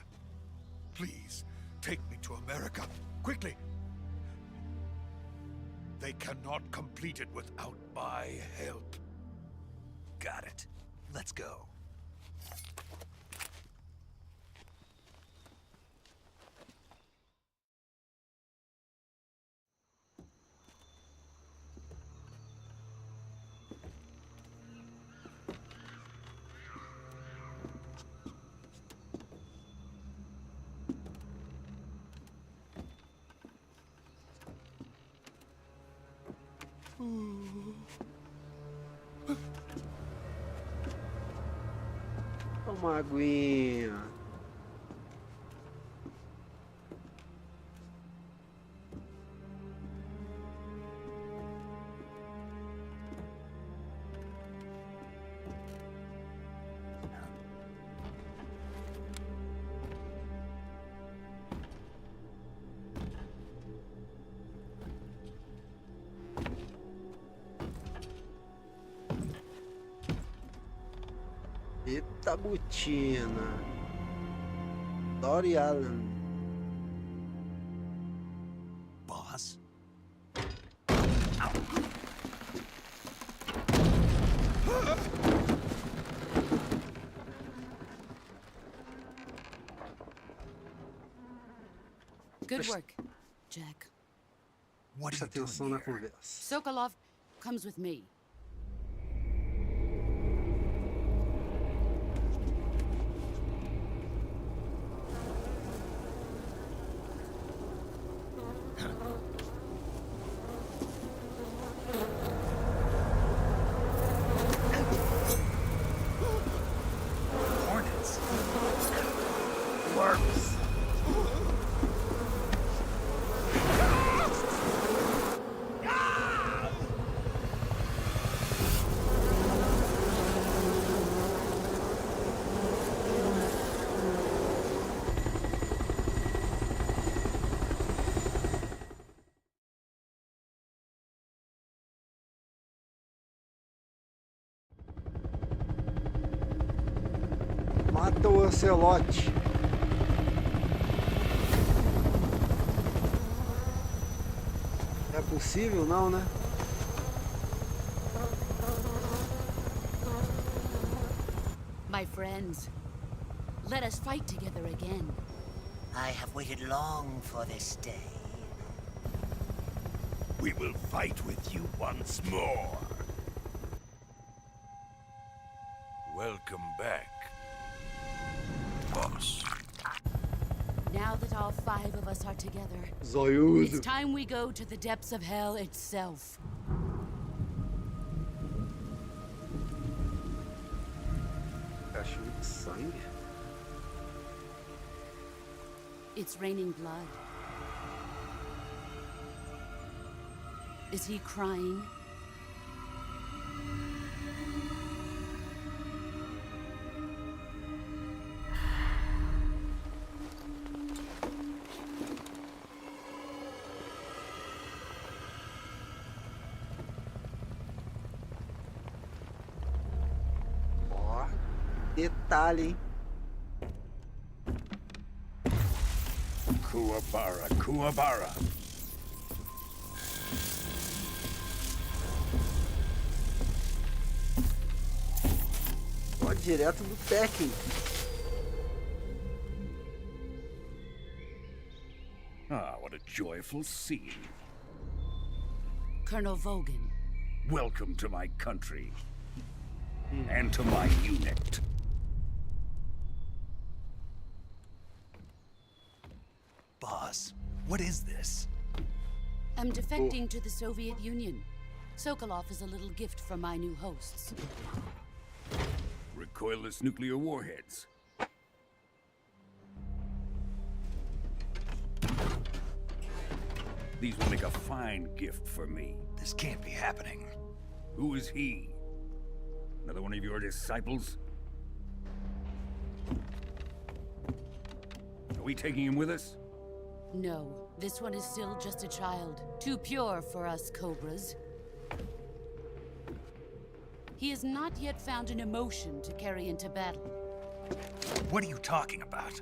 Please, take me to America, quickly! They cannot complete it without my help. Got it. Let's go. Toma uma aguinha. Eita botina. Dory Allen. Boss? Good work, Jack. What Presta are you doing atenção na here? conversa. Sokolov comes with me. Hornets? Worms. Mata o Ocelote. É possível, não, né? My friends, let us fight together again. I have waited long for this day. We will fight with you once more. Welcome back, boss. Now that all 5 of us are together, it's Zoiudo. time we go to the depths of hell itself. Cachorro de sangue. It's raining blood. Is he crying? Ó, detalhe, hein? Kuwabara, Kuwabara. Ó, direto do Tekken. Ah, what a joyful scene. Colonel Vogan. Welcome to my country. And to my unit. Boss, what is this? I'm defecting to the Soviet Union. Sokolov is a little gift from my new hosts. Recoilless nuclear warheads. These will make a fine gift for me. This can't be happening. Who is he? Another one of your disciples? Are we taking him with us? No, this one is still just a child. Too pure for us Cobras. He has not yet found an emotion to carry into battle. What are you talking about?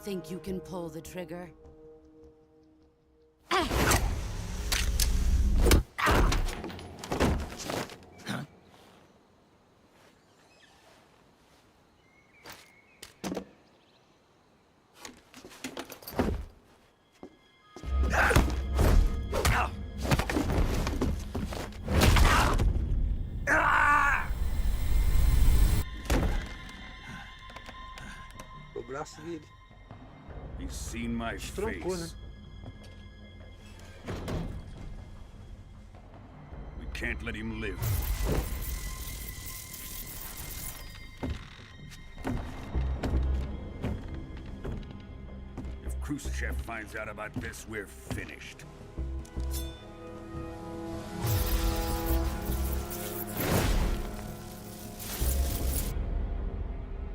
Think you can pull the trigger? O braço dele. He's seen my Estroncou, né? face. We can't let him live. If Khrushchev finds out about this, we're finished.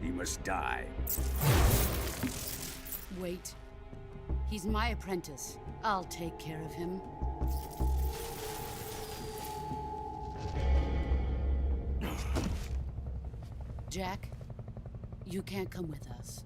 He must die. Wait. He's my apprentice. I'll take care of him. Jack, you can't come with us.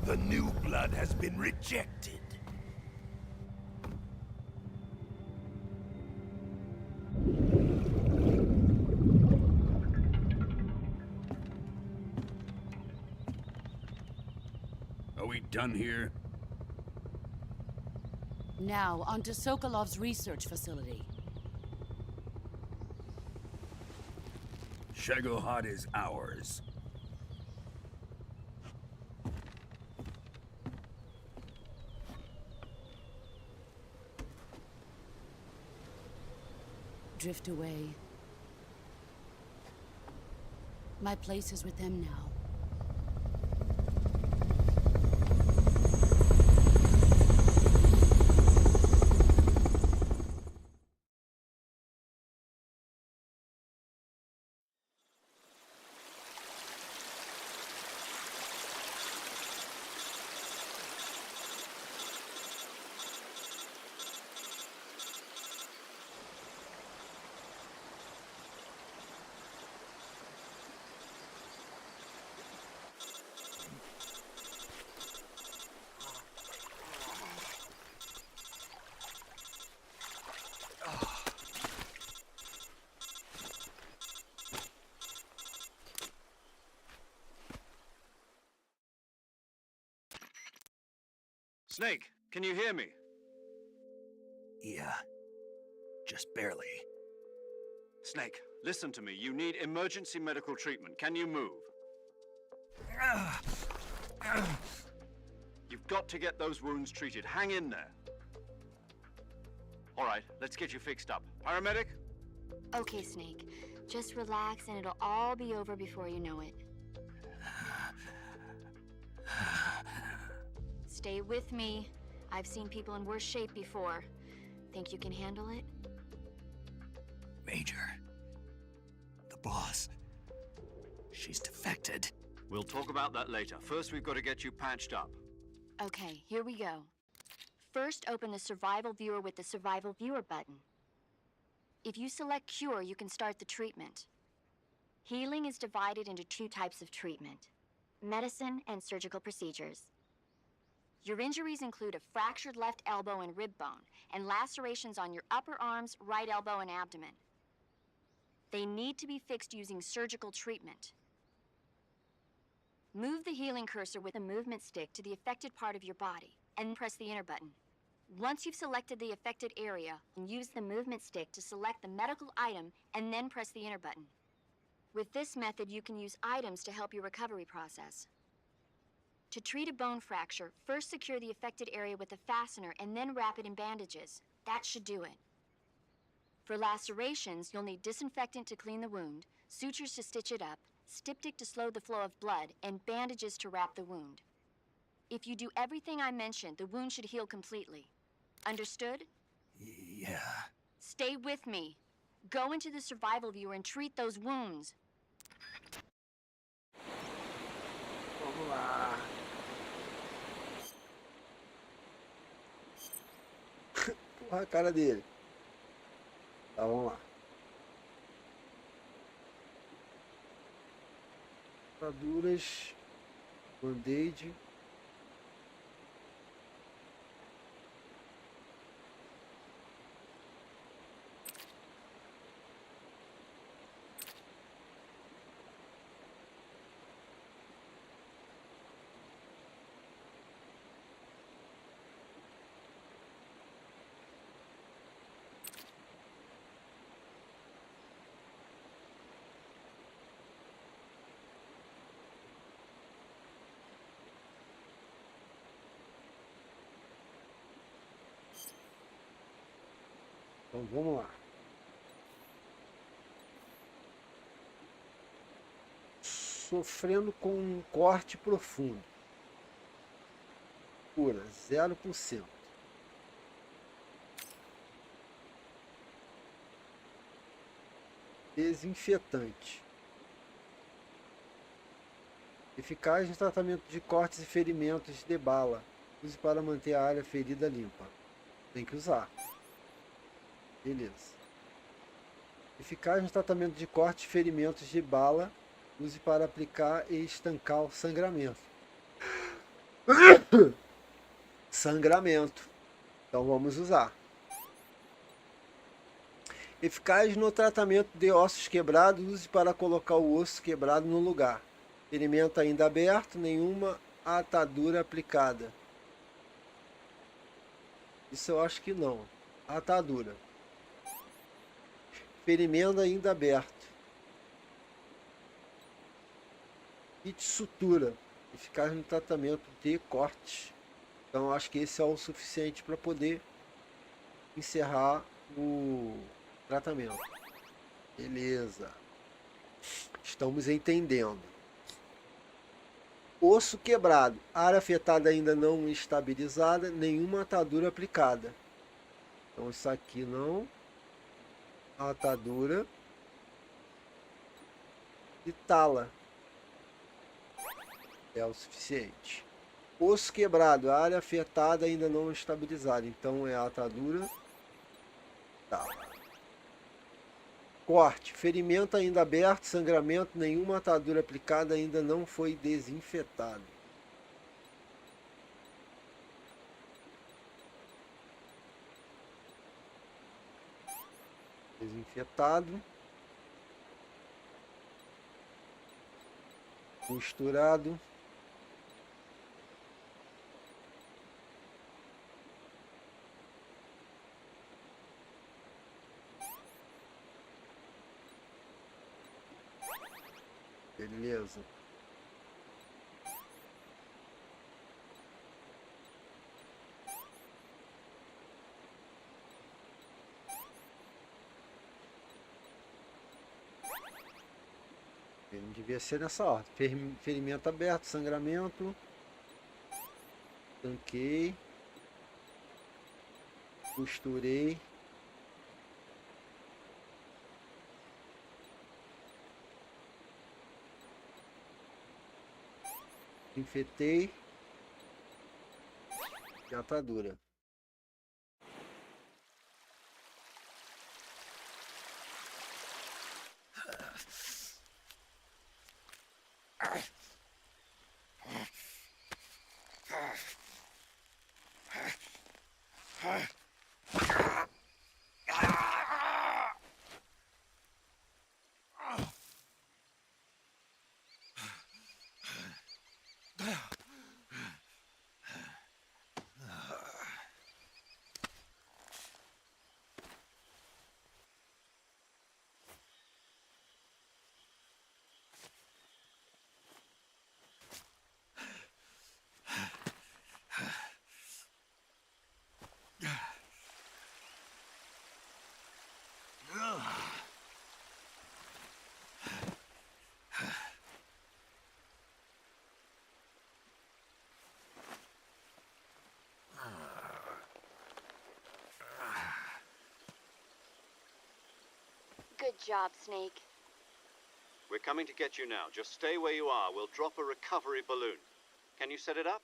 The new blood has been rejected. Are we done here? Now, on to Sokolov's research facility. Shagohod is ours. Drift away. My place is with them now. Snake, can you hear me? Yeah, just barely. Snake, listen to me. You need emergency medical treatment. Can you move? You've got to get those wounds treated. Hang in there. All right, let's get you fixed up. Paramedic? Okay, Snake. Just relax and it'll all be over before you know it. Stay with me. I've seen people in worse shape before. Think you can handle it? Major. The boss. She's defected. We'll talk about that later. First, we've got to get you patched up. Okay, here we go. First, open the Survival Viewer with the Survival Viewer button. If you select Cure, you can start the treatment. Healing is divided into two types of treatment: medicine and surgical procedures. Your injuries include a fractured left elbow and rib bone, and lacerations on your upper arms, right elbow, and abdomen. They need to be fixed using surgical treatment. Move the healing cursor with a movement stick to the affected part of your body, and press the enter button. Once you've selected the affected area, use the movement stick to select the medical item and then press the enter button. With this method, you can use items to help your recovery process. To treat a bone fracture, first secure the affected area with a fastener and then wrap it in bandages. That should do it. For lacerations, you'll need disinfectant to clean the wound, sutures to stitch it up, styptic to slow the flow of blood, and bandages to wrap the wound. If you do everything I mentioned, the wound should heal completely. Understood? Yeah. Stay with me. Go into the survival viewer and treat those wounds. Vamos lá. Porra, a cara dele. Tá, vamos lá. Ataduras. Band-aid. Então vamos lá. Sofrendo com um corte profundo. Cura 0%. Desinfetante. Eficaz no tratamento de cortes e ferimentos de bala. Use para manter a área ferida limpa. Tem que usar. Beleza. Eficaz no tratamento de cortes e ferimentos de bala. Use para aplicar e estancar o sangramento. Sangramento. Então vamos usar. Eficaz no tratamento de ossos quebrados. Use para colocar o osso quebrado no lugar. Ferimento ainda aberto. Nenhuma atadura aplicada. Isso eu acho que não. Atadura. Ferimento ainda aberto. Kit sutura. Eficaz no tratamento de cortes. Então acho que esse é o suficiente para poder encerrar o tratamento. Beleza. Estamos entendendo. Osso quebrado. Área afetada ainda não estabilizada. Nenhuma atadura aplicada. Então isso aqui não. Atadura. E tala. É o suficiente. Osso quebrado. Área afetada ainda não estabilizada. Então é atadura. Tala. Corte. Ferimento ainda aberto. Sangramento. Nenhuma atadura aplicada ainda não foi desinfetado. Desinfetado. Costurado. Beleza. Não devia ser nessa ordem. Ferimento aberto, sangramento. Tanquei. Costurei. Infetei. E atadura. Good job, Snake. We're coming to get you now. Just stay where you are. We'll drop a recovery balloon. Can you set it up?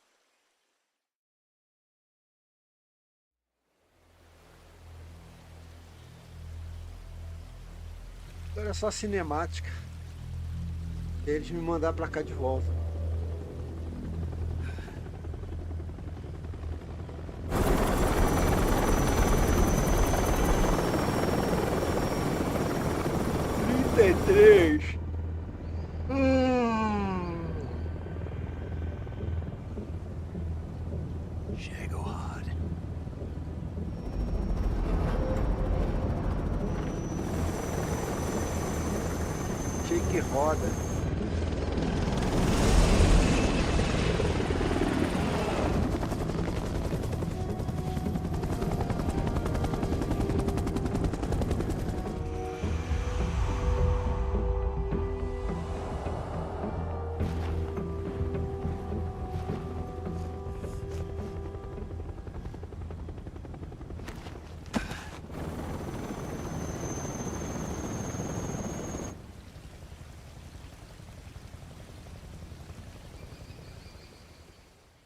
Agora é só cinemática. Eles me mandar pra cá de volta. Três. Shagohod. Achei que roda.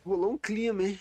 Rolou um clima, hein?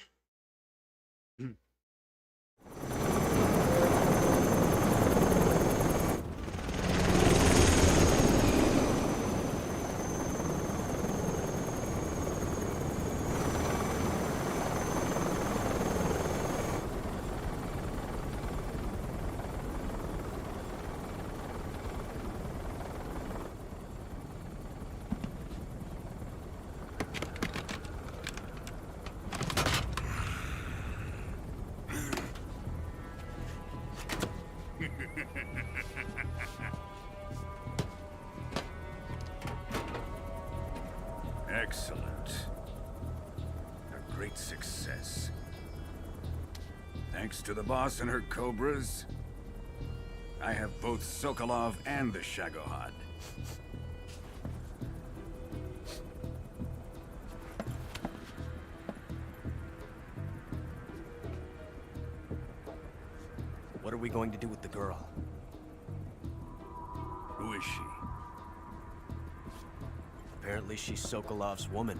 Excellent. A great success. Thanks to the boss and her cobras, I have both Sokolov and the Shagohod. What are we going to do with the girl? Who is she? Apparently she's Sokolov's woman.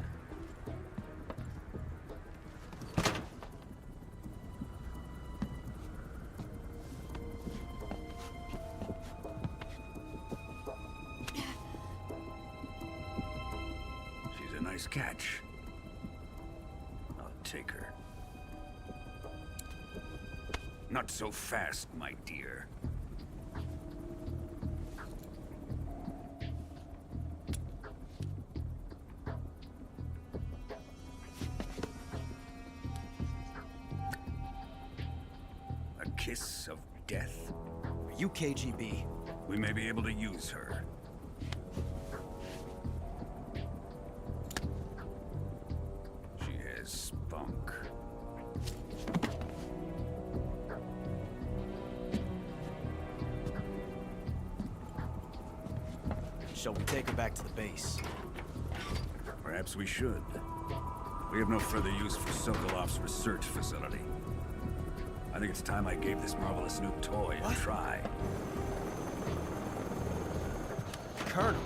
She's a nice catch. I'll take her. Not so fast, my dear. A kiss of death? Are you KGB? We may be able to use her. She has spunk. Shall we take her back to the base? Perhaps we should. We have no further use for Sokolov's research facility. I think it's time I gave this marvelous new toy a try. Colonel,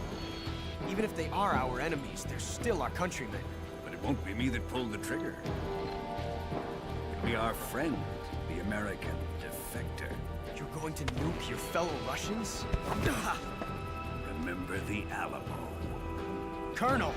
even if they are our enemies, they're still our countrymen. But it won't be me that pulled the trigger. It'll be our friend, the American defector. You're going to nuke your fellow Russians? Remember the Alamo. Colonel!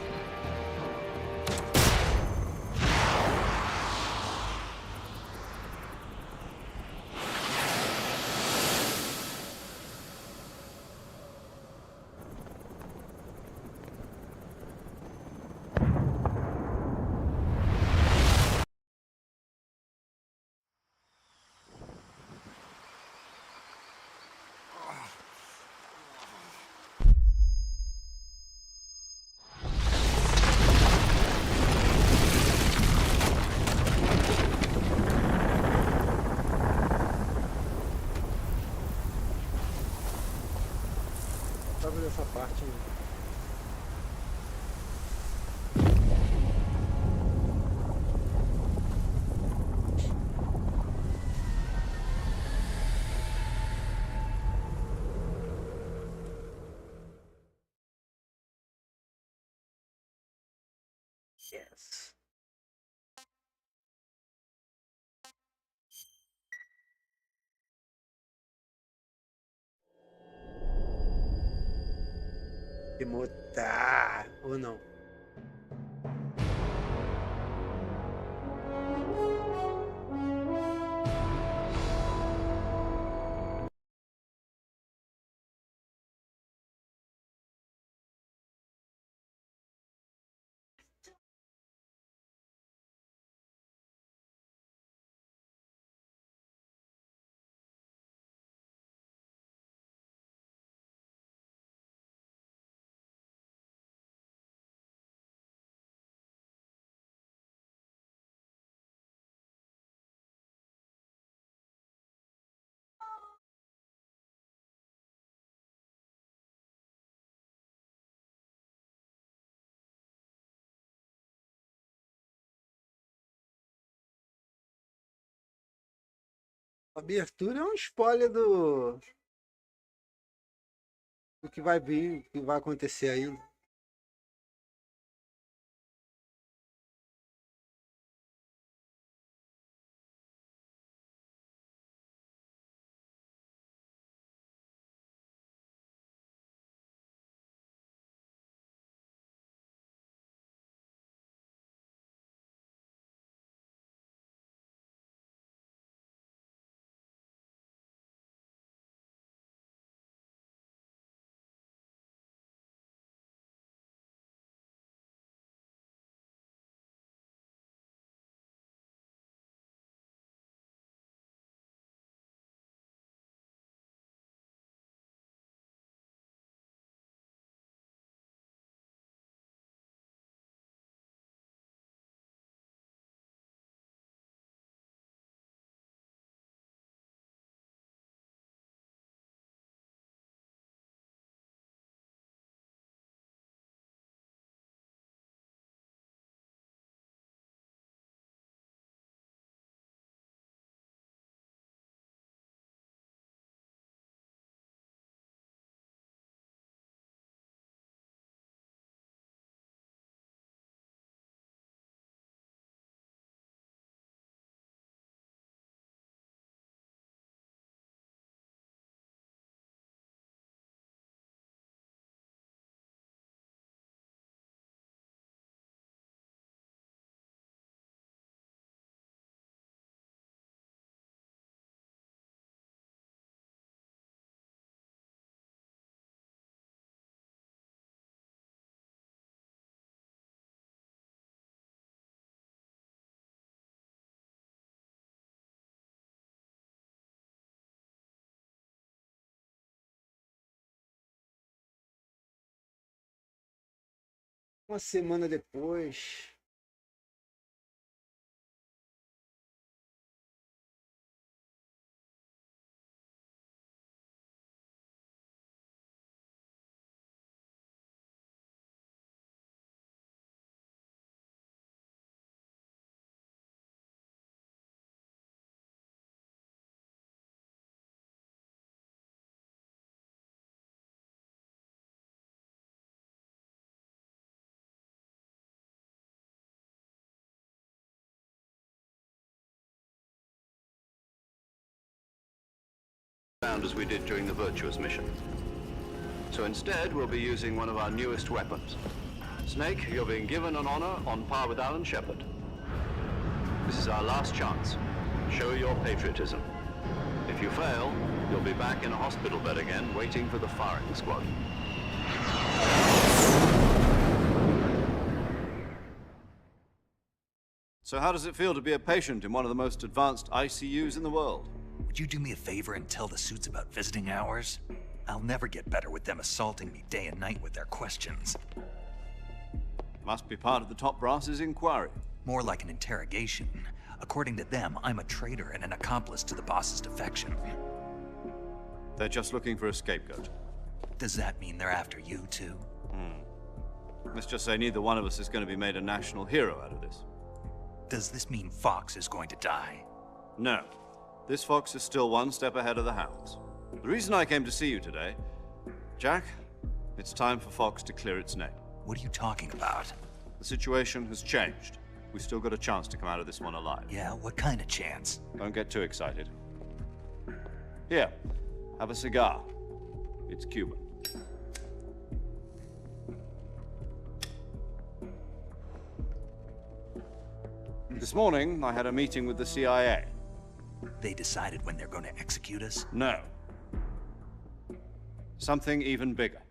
Tava nessa parte aí. Yes. Mutar ou não? A abertura é um spoiler do que vai vir, que vai acontecer ainda. Uma semana depois. As we did during the Virtuous mission. So instead, we'll be using one of our newest weapons. Snake, you're being given an honor on par with Alan Shepard. This is our last chance. Show your patriotism. If you fail, you'll be back in a hospital bed again, waiting for the firing squad. So how does it feel to be a patient in one of the most advanced ICUs in the world? Would you do me a favor and tell the suits about visiting hours? I'll never get better with them assaulting me day and night with their questions. Must be part of the top brass's inquiry. More like an interrogation. According to them, I'm a traitor and an accomplice to the boss's defection. They're just looking for a scapegoat. Does that mean they're after you, too? Let's just say neither one of us is going to be made a national hero out of this. Does this mean Fox is going to die? No. This fox is still one step ahead of the hounds. The reason I came to see you today, Jack, it's time for Fox to clear its name. What are you talking about? The situation has changed. We've still got a chance to come out of this one alive. Yeah, what kind of chance? Don't get too excited. Here, have a cigar. It's Cuban. This morning, I had a meeting with the CIA. They decided when they're going to execute us? No. Something even bigger.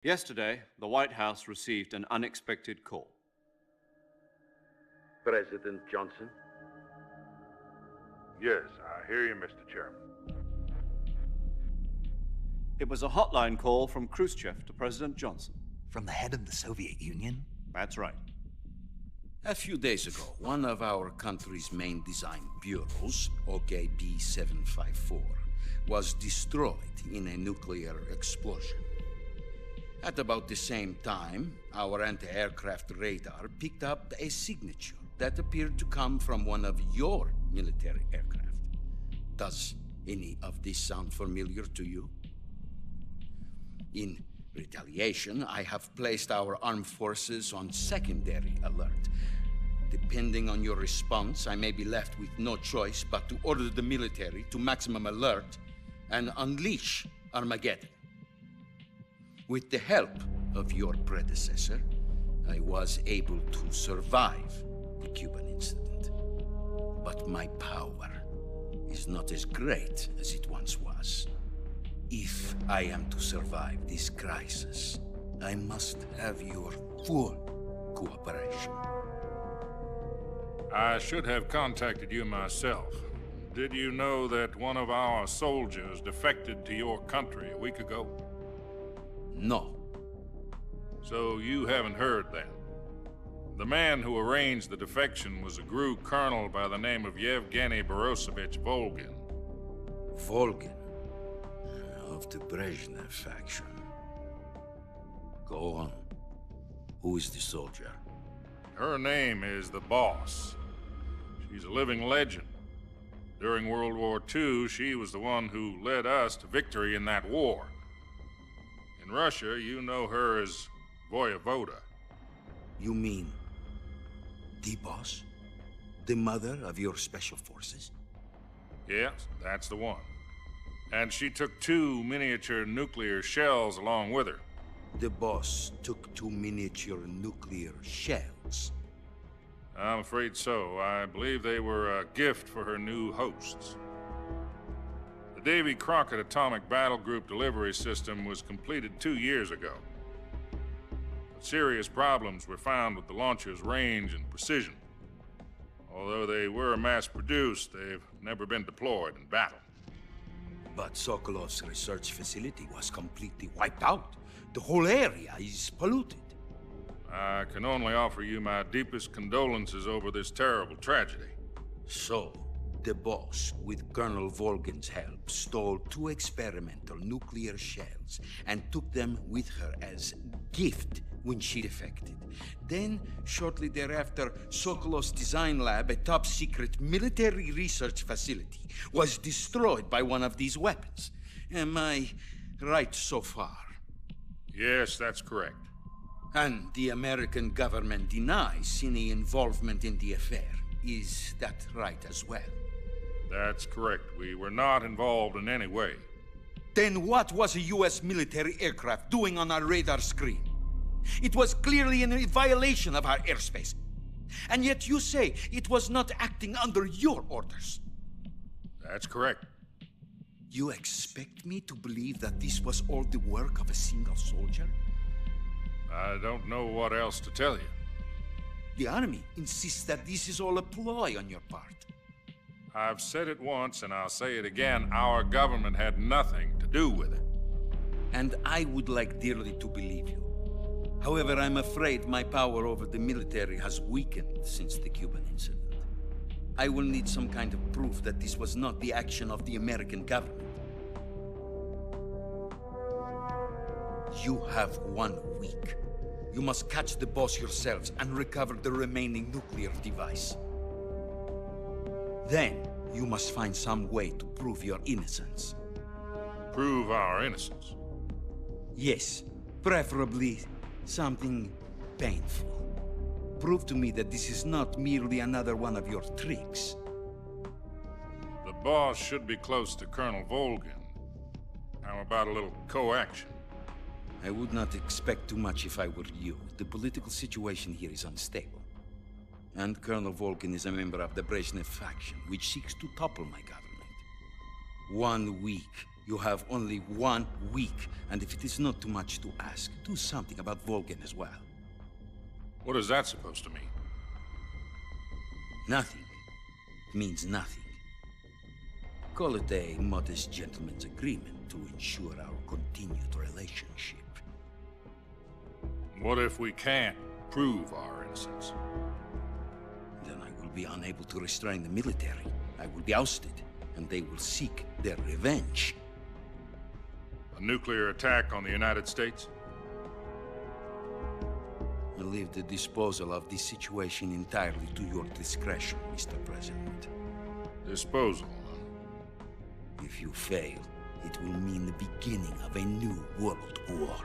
Yesterday, the White House received an unexpected call. President Johnson? Yes, I hear you, Mr. Chairman. It was a hotline call from Khrushchev to President Johnson. From the head of the Soviet Union? That's right. A few days ago, one of our country's main design bureaus, OKB 754, was destroyed in a nuclear explosion. At about the same time, our anti-aircraft radar picked up a signature that appeared to come from one of your military aircraft. Does any of this sound familiar to you? In retaliation, I have placed our armed forces on secondary alert. Depending on your response, I may be left with no choice but to order the military to maximum alert and unleash Armageddon. With the help of your predecessor, I was able to survive the Cuban incident. But my power is not as great as it once was. If I am to survive this crisis, I must have your full cooperation. I should have contacted you myself. Did you know that one of our soldiers defected to your country a week ago? No. So you haven't heard then. The man who arranged the defection was a GRU colonel by the name of Yevgeny Borosovich Volgin. Volgin, of the Brezhnev faction. Go on. Who is the soldier? Her name is the Boss. She's a living legend. During World War II, she was the one who led us to victory in that war. In Russia, you know her as Voyevoda. You mean the boss? The mother of your special forces? Yes, that's the one. And she took 2 miniature nuclear shells along with her. The boss took 2 miniature nuclear shells. I'm afraid so. I believe they were a gift for her new hosts. The Davy Crockett Atomic Battle Group delivery system was completed 2 years ago. But serious problems were found with the launcher's range and precision. Although they were mass-produced, they've never been deployed in battle. But Sokolov's research facility was completely wiped out. The whole area is polluted. I can only offer you my deepest condolences over this terrible tragedy. So, the boss, with Colonel Volgin's help, stole 2 experimental nuclear shells and took them with her as gift when she defected. Then, shortly thereafter, Sokolov's design lab, a top-secret military research facility, was destroyed by one of these weapons. Am I right so far? Yes, that's correct. And the American government denies any involvement in the affair. Is that right as well? That's correct. We were not involved in any way. Then what was a U.S. military aircraft doing on our radar screen? It was clearly in violation of our airspace. And yet you say it was not acting under your orders. That's correct. You expect me to believe that this was all the work of a single soldier? I don't know what else to tell you. The army insists that this is all a ploy on your part. I've said it once and I'll say it again. Our government had nothing to do with it. And I would like dearly to believe you. However, I'm afraid my power over the military has weakened since the Cuban incident. I will need some kind of proof that this was not the action of the American government. You have 1 week. You must catch the boss yourselves and recover the remaining nuclear device. Then, you must find some way to prove your innocence. Prove our innocence? Yes, preferably Something painful. Prove to me that this is not merely another one of your tricks. The boss should be close to Colonel Volgin. How about a little co-action? I would not expect too much if I were you. The political situation here is unstable. And Colonel Volgin is a member of the Brezhnev faction, which seeks to topple my government. 1 week. You have only 1 week. And if it is not too much to ask, do something about Volgin as well. What is that supposed to mean? Nothing. It means nothing. Call it a modest gentleman's agreement to ensure our continued relationship. What if we can't prove our innocence? Then I will be unable to restrain the military. I will be ousted, and they will seek their revenge. A nuclear attack on the United States? I leave the disposal of this situation entirely to your discretion, Mr. President. Disposal, huh? If you fail, it will mean the beginning of a new world war.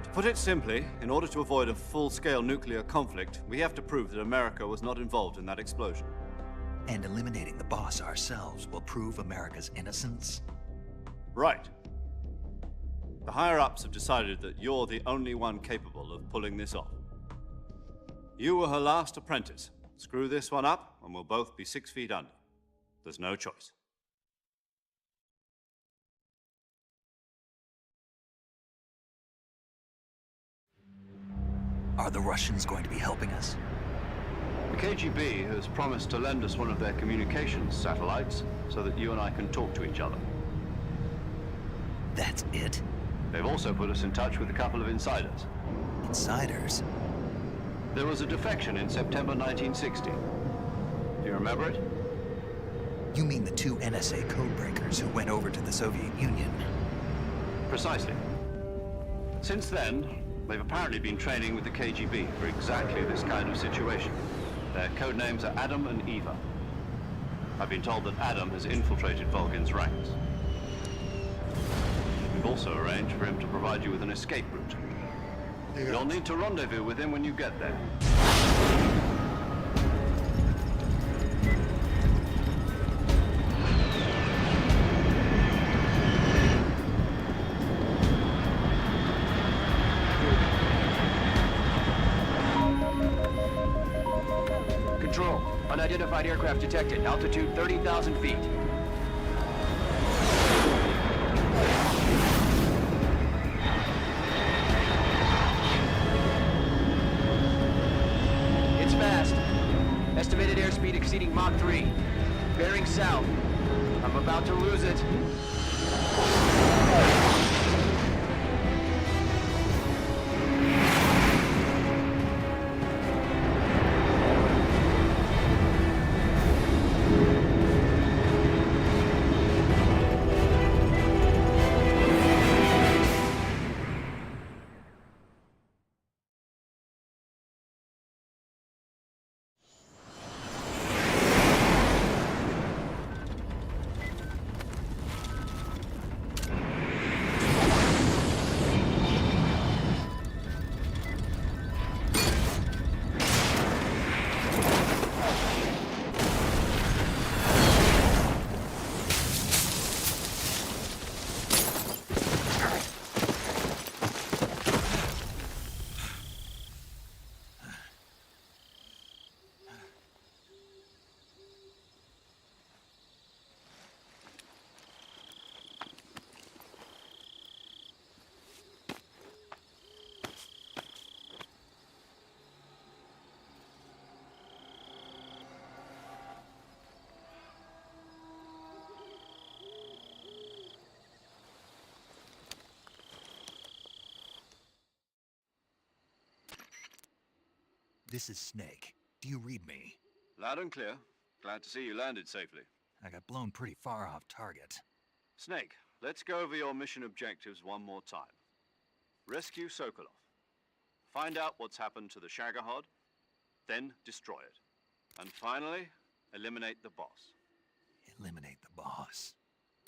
To put it simply, in order to avoid a full-scale nuclear conflict, we have to prove that America was not involved in that explosion. And eliminating the boss ourselves will prove America's innocence? Right. The higher-ups have decided that you're the only one capable of pulling this off. You were her last apprentice. Screw this one up, and we'll both be 6 feet under. There's no choice. Are the Russians going to be helping us? The KGB has promised to lend us one of their communications satellites so that you and I can talk to each other. That's it? They've also put us in touch with a couple of insiders. Insiders? There was a defection in September 1960. Do you remember it? You mean the 2 NSA codebreakers who went over to the Soviet Union? Precisely. Since then, they've apparently been training with the KGB for exactly this kind of situation. Their code names are Adam and Eva. I've been told that Adam has infiltrated Volgin's ranks. We've also arranged for him to provide you with an escape route. You'll need to rendezvous with him when you get there. Control. Unidentified aircraft detected. Altitude 30,000 feet. It's fast. Estimated airspeed exceeding Mach 3. Bearing south. I'm about to lose it. This is Snake. Do you read me? Loud and clear. Glad to see you landed safely. I got blown pretty far off target. Snake, let's go over your mission objectives one more time. Rescue Sokolov. Find out what's happened to the Shagohod, then destroy it. And finally, eliminate the boss. Eliminate the boss.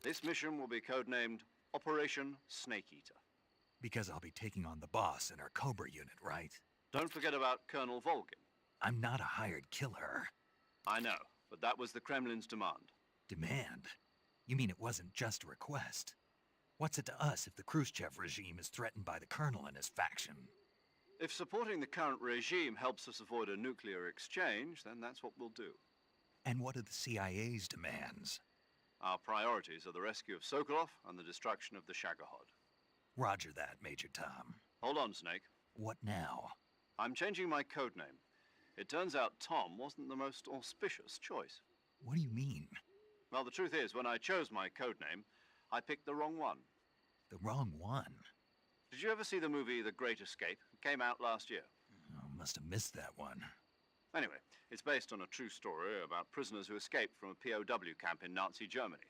This mission will be codenamed Operation Snake Eater. Because I'll be taking on the boss in our Cobra unit, right? Don't forget about Colonel Volgin. I'm not a hired killer. I know, but that was the Kremlin's demand. Demand? You mean it wasn't just a request? What's it to us if the Khrushchev regime is threatened by the Colonel and his faction? If supporting the current regime helps us avoid a nuclear exchange, then that's what we'll do. And what are the CIA's demands? Our priorities are the rescue of Sokolov and the destruction of the Shagohod. Roger that, Major Tom. Hold on, Snake. What now? I'm changing my code name. It turns out Tom wasn't the most auspicious choice. What do you mean? Well, the truth is, when I chose my code name, I picked the wrong one. The wrong one? Did you ever see the movie The Great Escape? It came out last year. Oh, must have missed that one. Anyway, it's based on a true story about prisoners who escaped from a POW camp in Nazi Germany.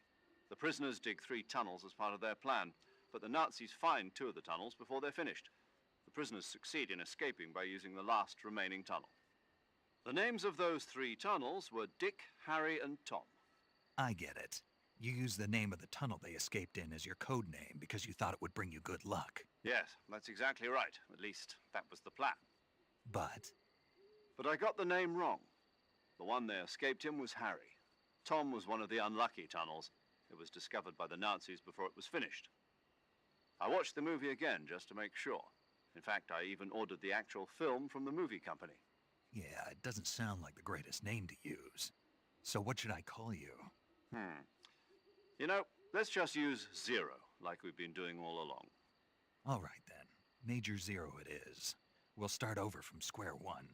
The prisoners dig 3 tunnels as part of their plan, but the Nazis find 2 of the tunnels before they're finished. The prisoners succeed in escaping by using the last remaining tunnel. The names of those 3 tunnels were Dick, Harry, and Tom. I get it. You used the name of the tunnel they escaped in as your code name because you thought it would bring you good luck. Yes, that's exactly right. At least, that was the plan. But I got the name wrong. The one they escaped in was Harry. Tom was one of the unlucky tunnels. It was discovered by the Nazis before it was finished. I watched the movie again just to make sure. In fact, I even ordered the actual film from the movie company. yeah, it doesn't sound like the greatest name to use. So what should I call you? You know, let's just use Zero, like we've been doing all along. All right then. Major Zero it is. We'll start over from square one.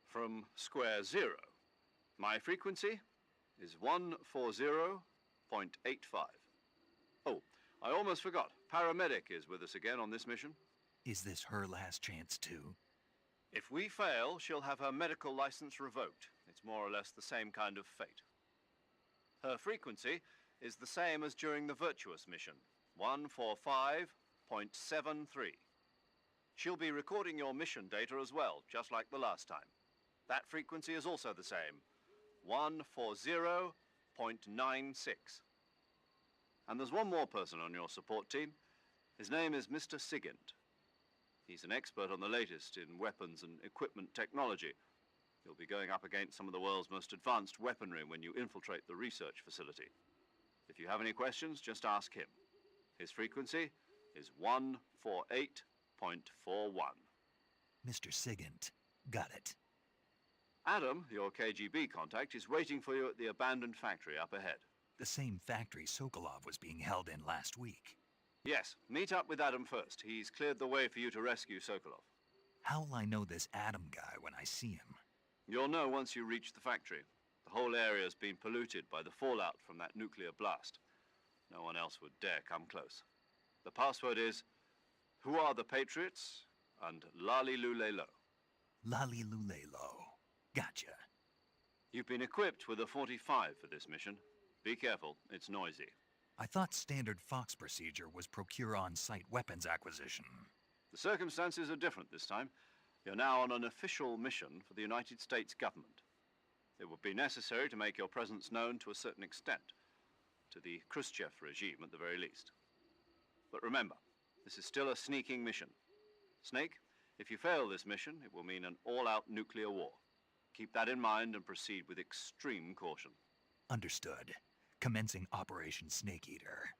From square 0. My frequency is 140.85. Oh, I almost forgot. Paramedic is with us again on this mission. Is this her last chance too? If we fail, she'll have her medical license revoked. It's more or less the same kind of fate. Her frequency is the same as during the Virtuous mission, 145.73. She'll be recording your mission data as well, just like the last time. That frequency is also the same, 140.96. And there's one more person on your support team. His name is Mr. Sigint. He's an expert on the latest in weapons and equipment technology. You'll be going up against some of the world's most advanced weaponry when you infiltrate the research facility. If you have any questions, just ask him. His frequency is 148.41. Mr. Sigint. Got it. Adam, your KGB contact, is waiting for you at the abandoned factory up ahead. The same factory Sokolov was being held in last week. Yes, meet up with Adam first. He's cleared the way for you to rescue Sokolov. How will I know this Adam guy when I see him? You'll know once you reach the factory. The whole area's been polluted by the fallout from that nuclear blast. No one else would dare come close. The password is, "Who are the Patriots?" and "Lali Lulelo." Lali Lulelo. Gotcha. You've been equipped with a 45 for this mission. Be careful, it's noisy. I thought standard Fox procedure was procure on-site weapons acquisition. The circumstances are different this time. You're now on an official mission for the United States government. It would be necessary to make your presence known to a certain extent, to the Khrushchev regime at the very least. But remember, this is still a sneaking mission. Snake, if you fail this mission, it will mean an all-out nuclear war. Keep that in mind and proceed with extreme caution. Understood. Commencing Operation Snake Eater.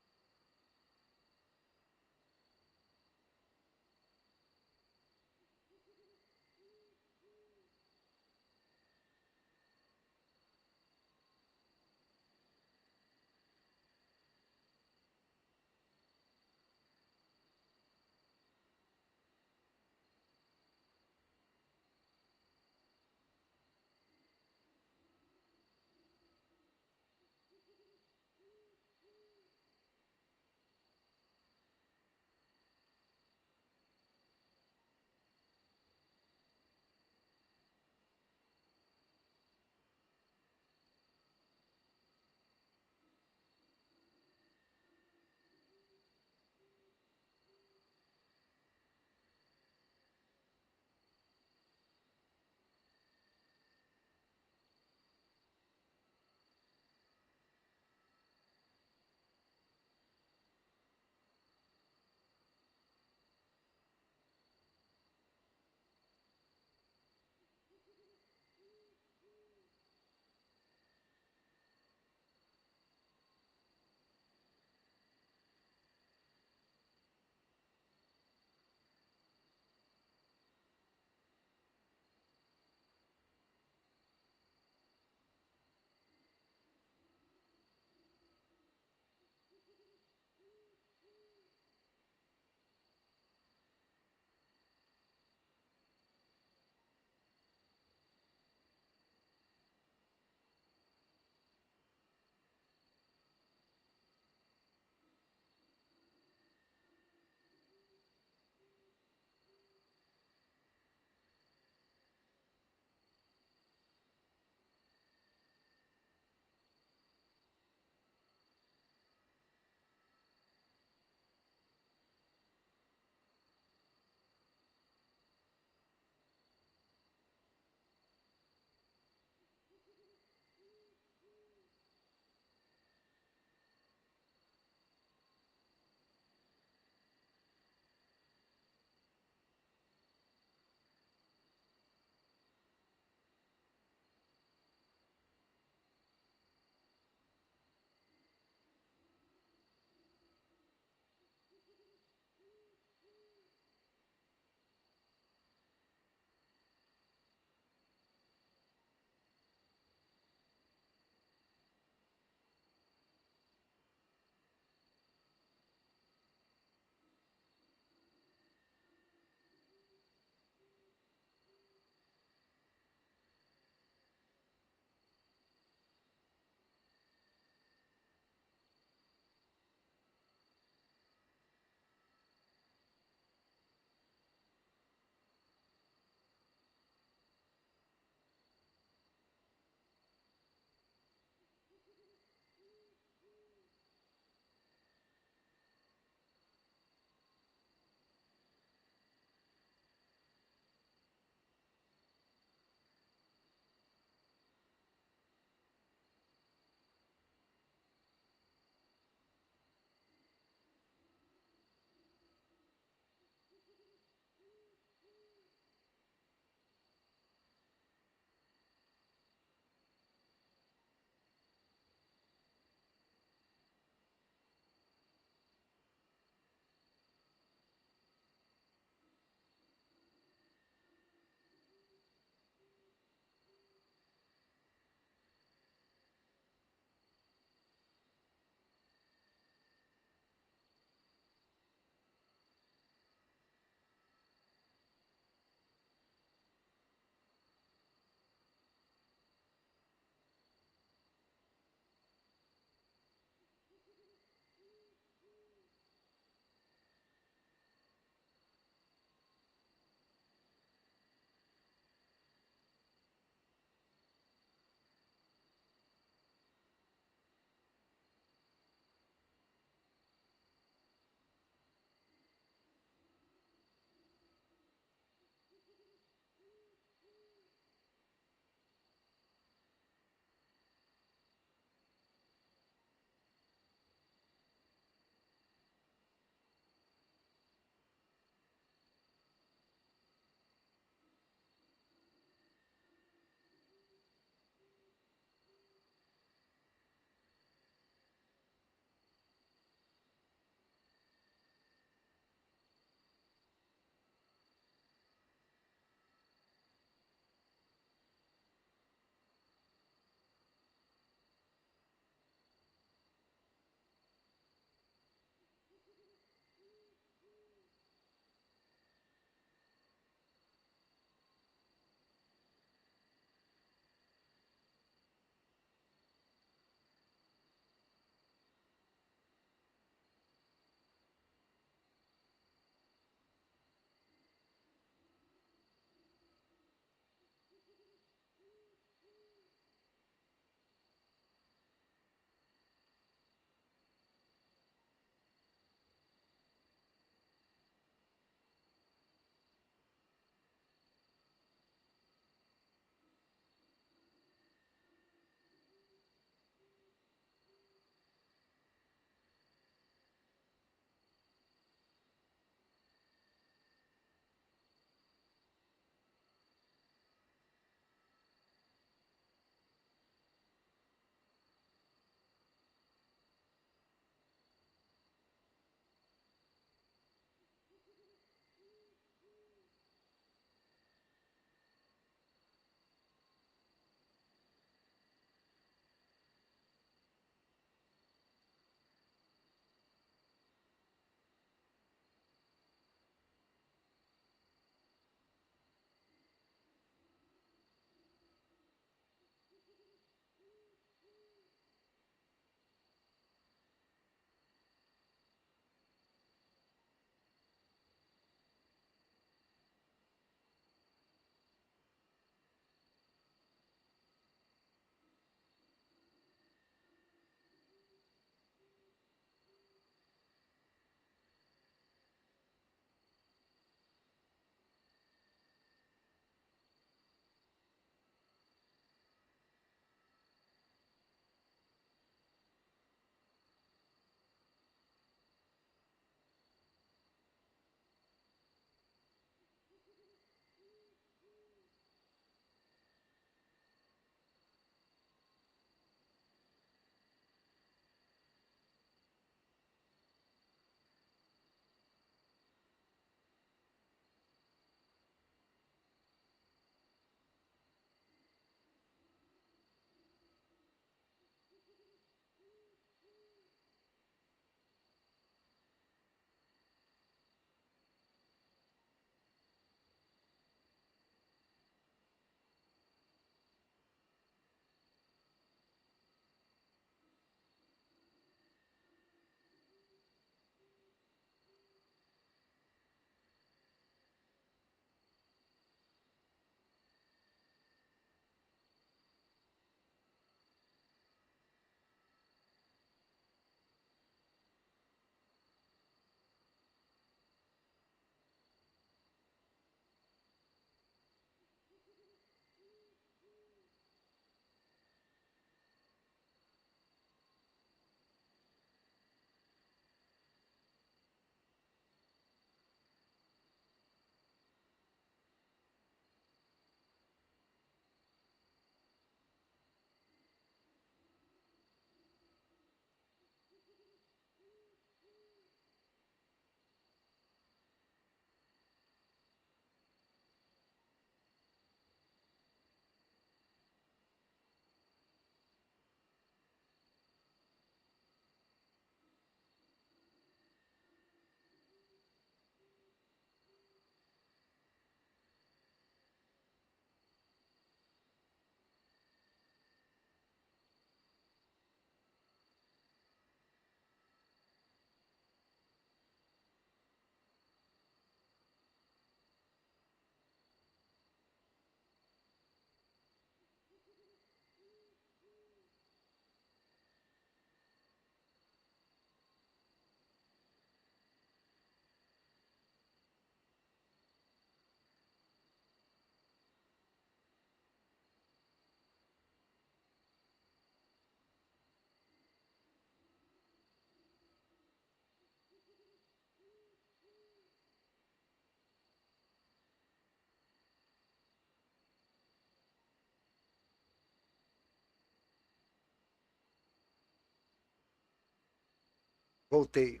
Voltei.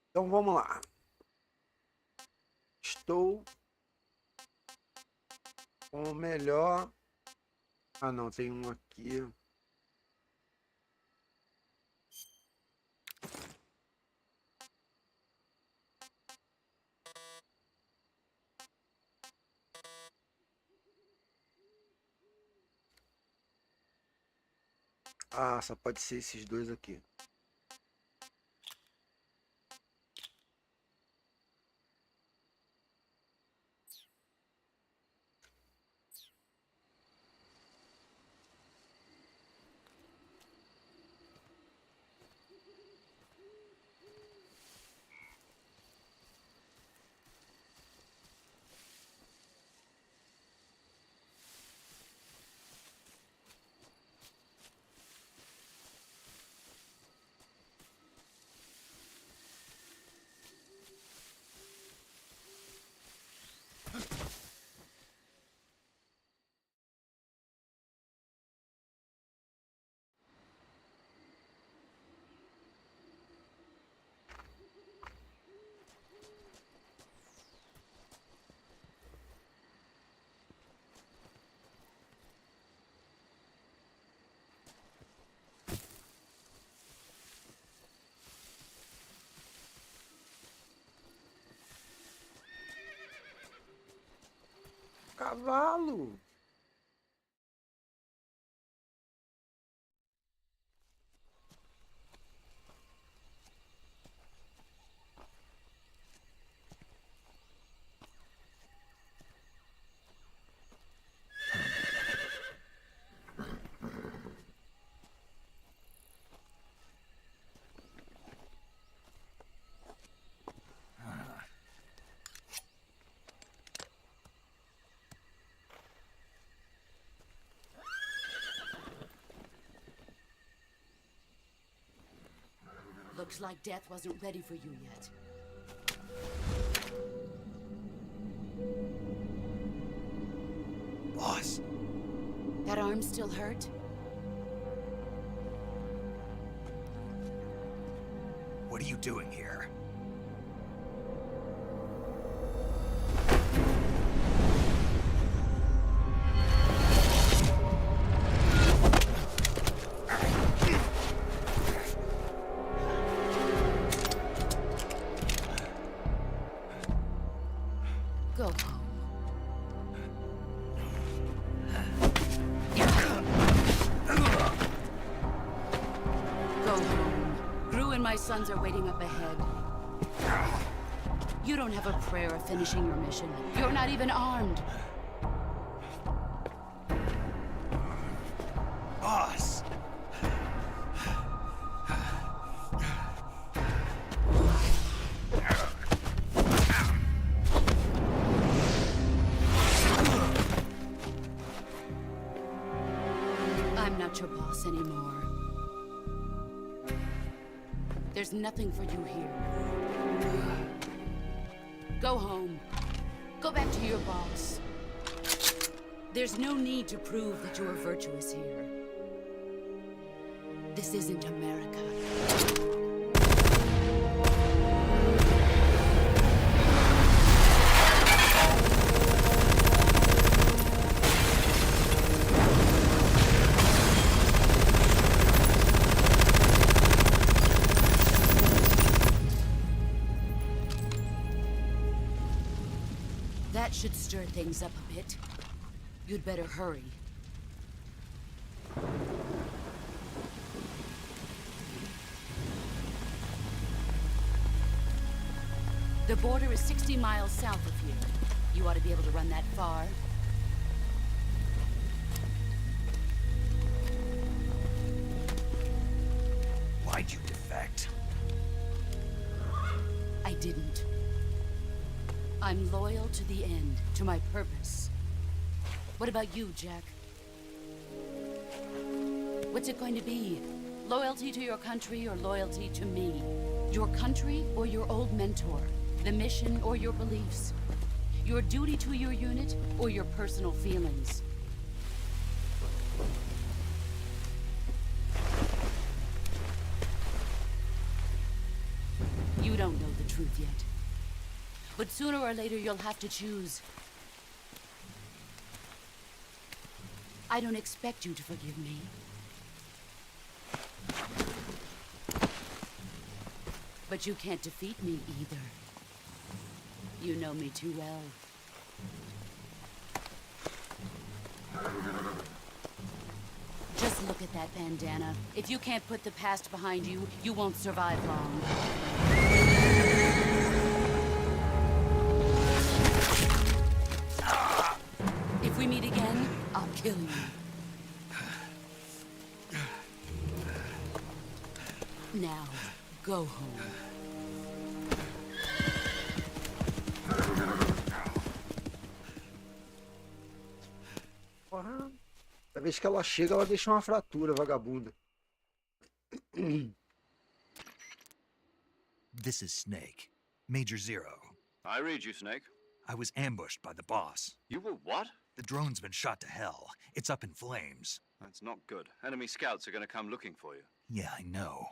Então vamos lá. Estou com o melhor. Ah, não, tem um aqui. Ah, só pode ser esses dois aqui. Cavalo! Looks like death wasn't ready for you yet. Boss. That arm still hurt? What are you doing here? Go home. Go home. Gru and my sons are waiting up ahead. You don't have a prayer of finishing your mission. You're not even armed. Boss! I'm not your boss anymore. There's nothing for you here. Go home. Go back to your boss. There's no need to prove that you are virtuous here. This isn't America. That should stir things up a bit. You'd better hurry. The border is 60 miles south of here. You ought to be able to run that far. Why'd you defect? I didn't. I'm loyal to the end, to my purpose. What about you, Jack? What's it going to be? Loyalty to your country or loyalty to me? Your country or your old mentor? The mission or your beliefs? Your duty to your unit or your personal feelings? know the truth yet. But sooner or later, you'll have to choose. I don't expect you to forgive me. But you can't defeat me either. You know me too well. Just look at that bandana. If you can't put the past behind you, you won't survive long. If we meet again, I'll kill you. Now, go home. Porra. Cada vez que ela chega, ela deixa uma fratura, vagabunda. This is Snake. Major Zero. I read you, Snake. I was ambushed by the boss. You were what? The drone's been shot to hell. It's up in flames. That's not good. Enemy scouts are going to come looking for you. Yeah, I know.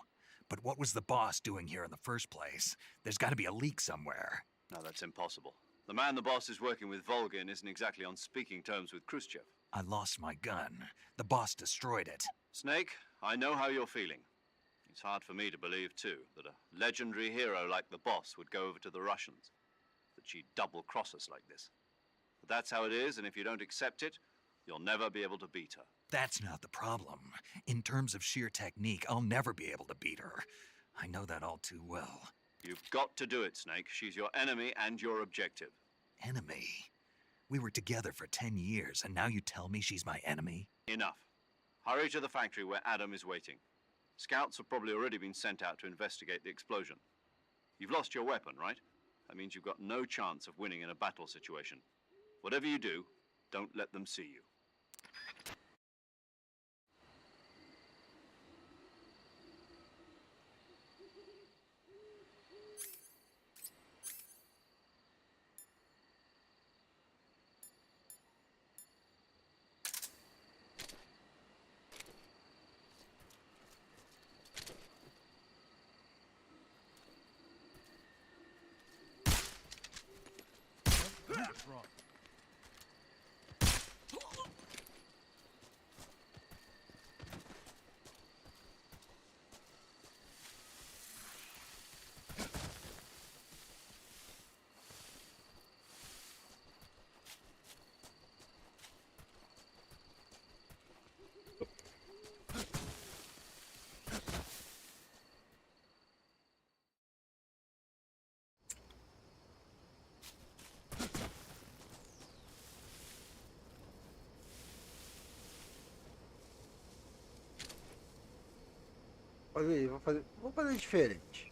But what was the boss doing here in the first place? There's got to be a leak somewhere. No, that's impossible. The man the boss is working with, Volgin, isn't exactly on speaking terms with Khrushchev. I lost my gun. The boss destroyed it. Snake, I know how you're feeling. It's hard for me to believe, too, that a legendary hero like the boss would go over to the Russians. That she'd double-cross us like this. But that's how it is, and if you don't accept it, you'll never be able to beat her. That's not the problem. In terms of sheer technique, I'll never be able to beat her. I know that all too well. You've got to do it, Snake. She's your enemy and your objective. Enemy? We were together for 10 years, and now you tell me she's my enemy? Enough. Hurry to the factory where Adam is waiting. Scouts have probably already been sent out to investigate the explosion. You've lost your weapon, right? That means you've got no chance of winning in a battle situation. Whatever you do, don't let them see you. Vamos fazer diferente.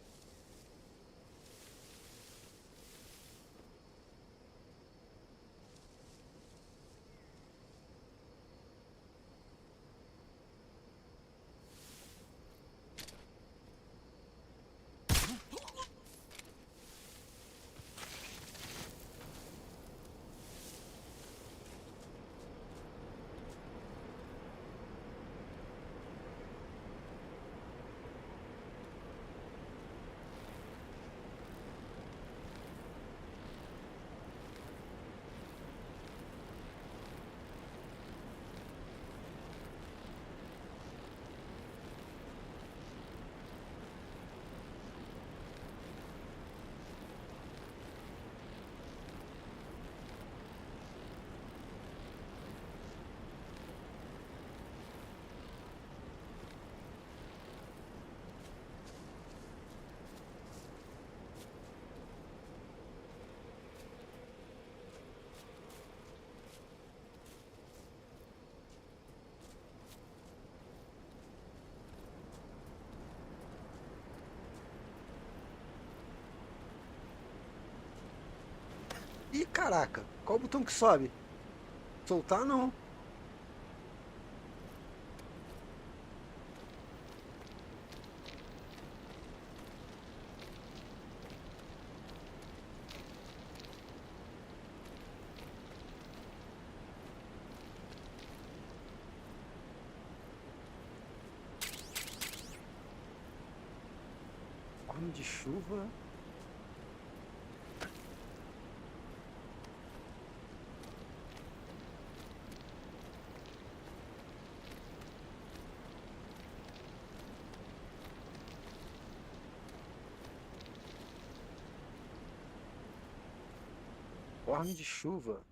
Ih, caraca, qual o botão que sobe? Soltar não. Corno de chuva. Uniforme de chuva.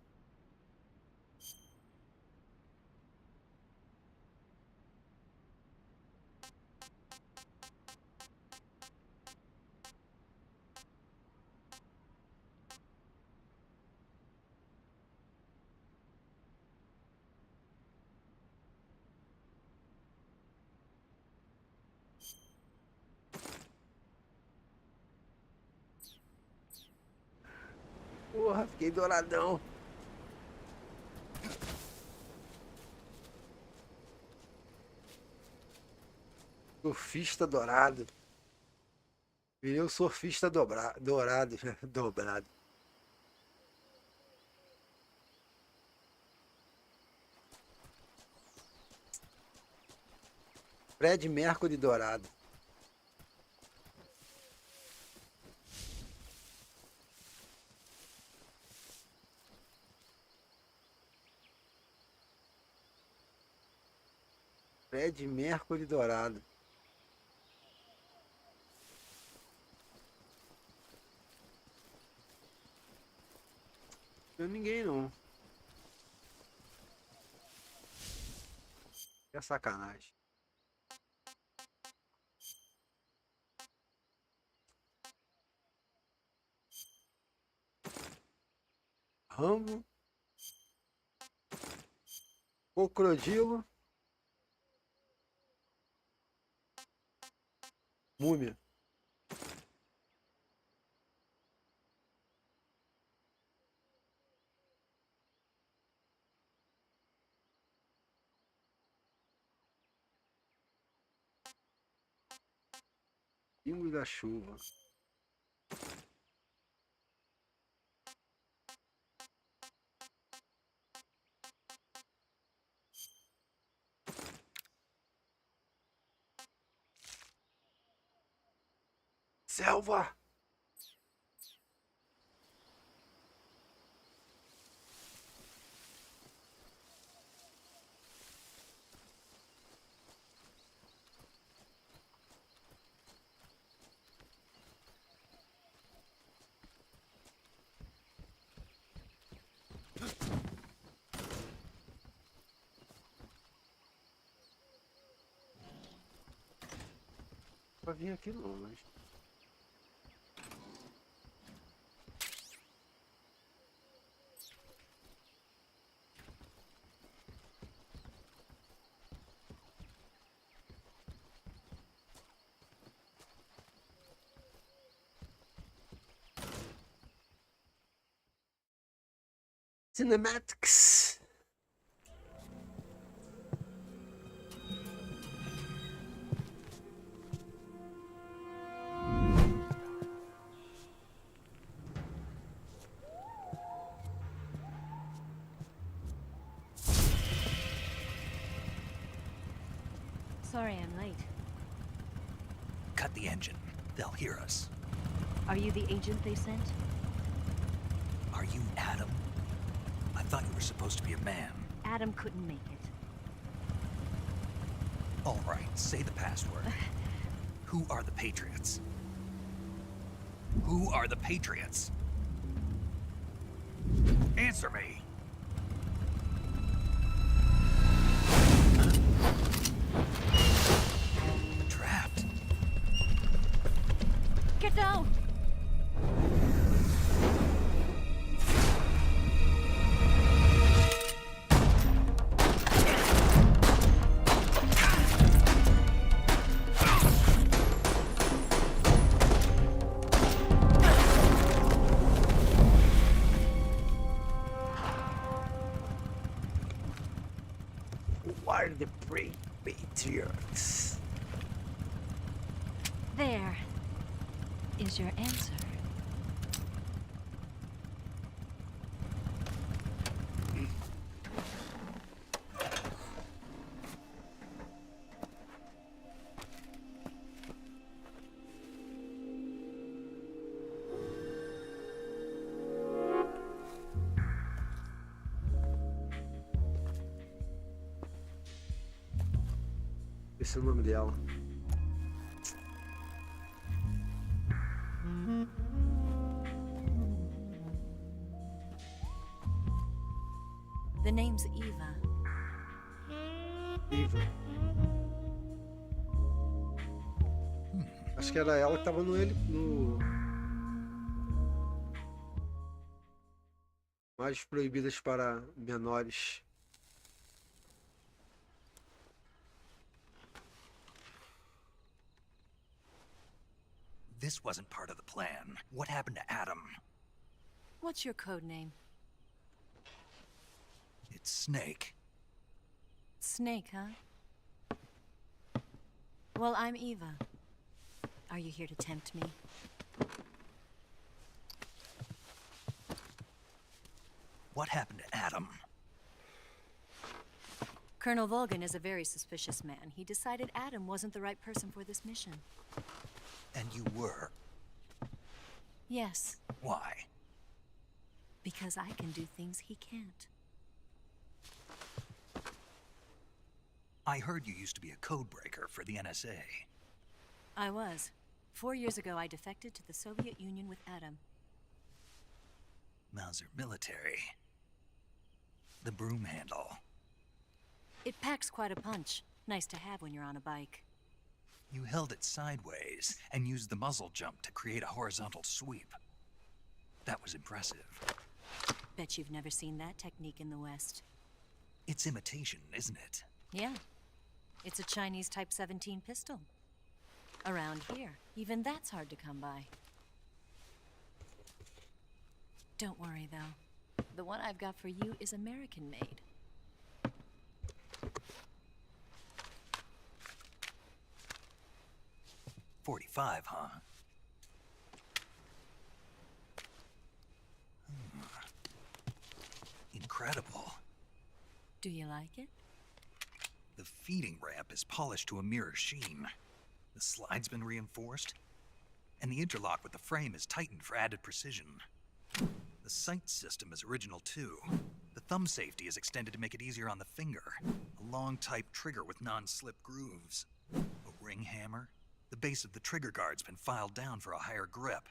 Porra, fiquei douradão. Surfista dourado. Virei o surfista dourado. Dobrado. Fred Mercury dourado. Fred Mercury dourado. Não ninguém não. É sacanagem. Rambo. Crocodilo. Múmia. Pingo da chuva. Selva. Pra vir aqui não, mas... Cinematics. Sorry I'm late. Cut the engine. They'll hear us. Are you the agent they sent? Are you Adam? I thought you were supposed to be a man. Adam couldn't make it. All right, say the password. Who are the Patriots? Who are the Patriots? Answer me! Trapped. Get down! What are the Patriots? There is your answer. Esse é o nome dela. The name's Eva. Eva. Acho que era ela que tava no mais proibidas para menores. This wasn't part of the plan. What happened to Adam? What's your code name? It's Snake. Snake, huh? Well, I'm Eva. Are you here to tempt me? What happened to Adam? Colonel Volgan is a very suspicious man. He decided Adam wasn't the right person for this mission. And you were? Yes, Why? because I can do things he can't. I heard you used to be a code breaker for the NSA. I was. 4 years ago, I defected to the Soviet Union with Adam. Mauser military. The broom handle. It packs quite a punch. Nice to have when you're on a bike. You held it sideways and used the muzzle jump to create a horizontal sweep. That was impressive. Bet you've never seen that technique in the West. It's imitation, isn't it? Yeah. It's a Chinese Type 17 pistol. Around here, even that's hard to come by. Don't worry, though. The one I've got for you is American-made. .45, huh? Incredible. Do you like it? The feeding ramp is polished to a mirror sheen. The slide's been reinforced, and the interlock with the frame is tightened for added precision. The sight system is original too. The thumb safety is extended to make it easier on the finger. A long type trigger with non-slip grooves. A ring hammer. The base of the trigger guard's been filed down for a higher grip.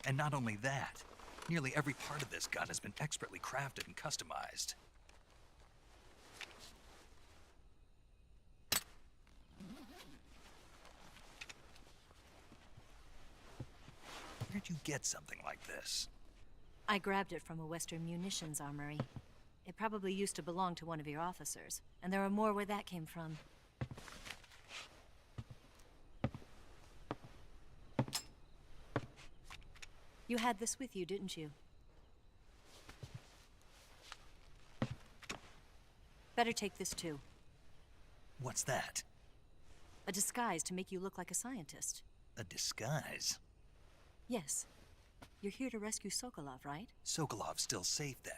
And not only that, nearly every part of this gun has been expertly crafted and customized. Where'd you get something like this? I grabbed it from a Western munitions armory. It probably used to belong to one of your officers, and there are more where that came from. You had this with you, didn't you? Better take this too. What's that? A disguise to make you look like a scientist. A disguise? Yes. You're here to rescue Sokolov, right? Sokolov's still safe then?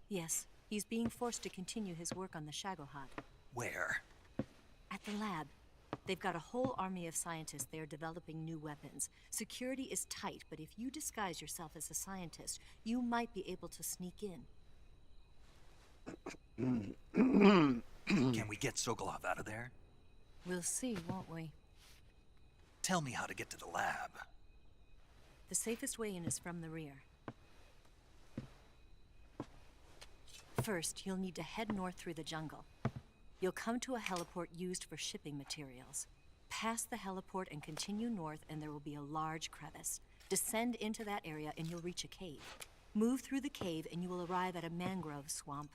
Yes. He's being forced to continue his work on the Shagohod. Where? At the lab. They've got a whole army of scientists there developing new weapons. Security is tight, but if you disguise yourself as a scientist, you might be able to sneak in. Can we get Sokolov out of there? We'll see, won't we? Tell me how to get to the lab. The safest way in is from the rear. First, you'll need to head north through the jungle. You'll come to a heliport used for shipping materials. Pass the heliport and continue north, and there will be a large crevice. Descend into that area and you'll reach a cave. Move through the cave and you will arrive at a mangrove swamp.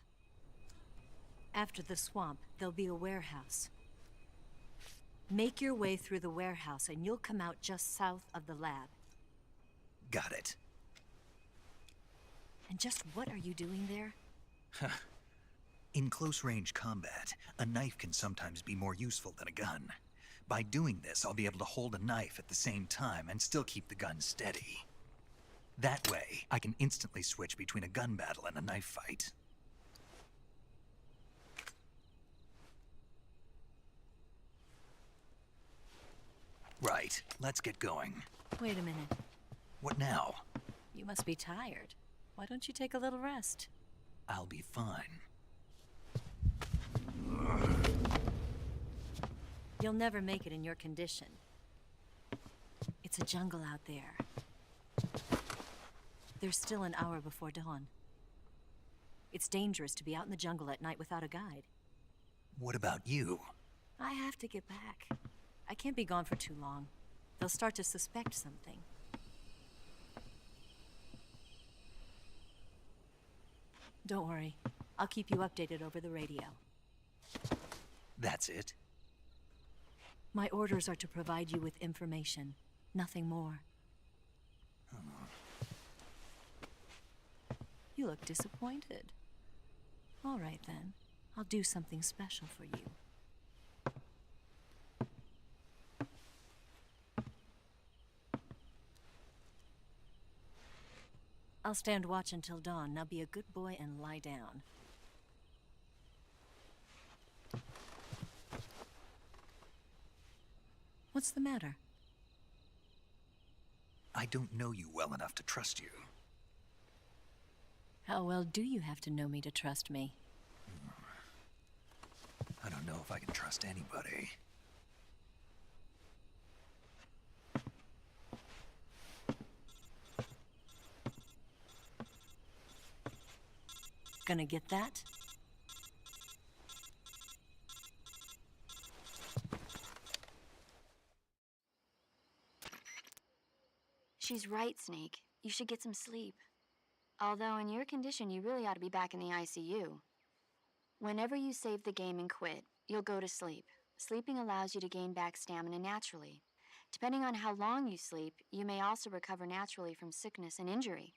After the swamp, there'll be a warehouse. Make your way through the warehouse and you'll come out just south of the lab. Got it. And just what are you doing there? In close-range combat, a knife can sometimes be more useful than a gun. By doing this, I'll be able to hold a knife at the same time and still keep the gun steady. That way, I can instantly switch between a gun battle and a knife fight. Right, let's get going. Wait a minute. What now? You must be tired. Why don't you take a little rest? I'll be fine. You'll never make it in your condition. It's a jungle out there. There's still an hour before dawn. It's dangerous to be out in the jungle at night without a guide. What about you? I have to get back. I can't be gone for too long. They'll start to suspect something. Don't worry. I'll keep you updated over the radio. That's it? My orders are to provide you with information, nothing more. You look disappointed. All right then. I'll do something special for you. I'll stand watch until dawn. Now be a good boy and lie down. What's the matter? I don't know you well enough to trust you. How well do you have to know me to trust me? I don't know if I can trust anybody. Gonna get that? She's right, Snake. You should get some sleep. Although in your condition, you really ought to be back in the ICU. Whenever you save the game and quit, you'll go to sleep. Sleeping allows you to gain back stamina naturally. Depending on how long you sleep, you may also recover naturally from sickness and injury.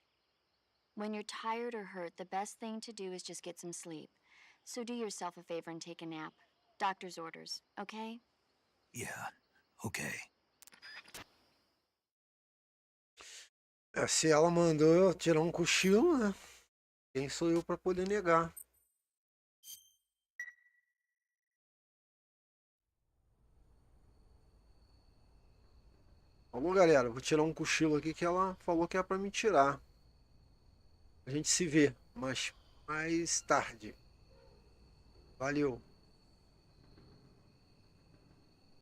When you're tired or hurt, the best thing to do is just get some sleep. So do yourself a favor and take a nap. Doctor's orders, okay? Yeah, okay. Se ela mandou eu tirar um cochilo, né? Quem sou eu para poder negar? Vamos, galera, vou tirar um cochilo aqui que ela falou que é para me tirar. A gente se vê mais tarde. Valeu.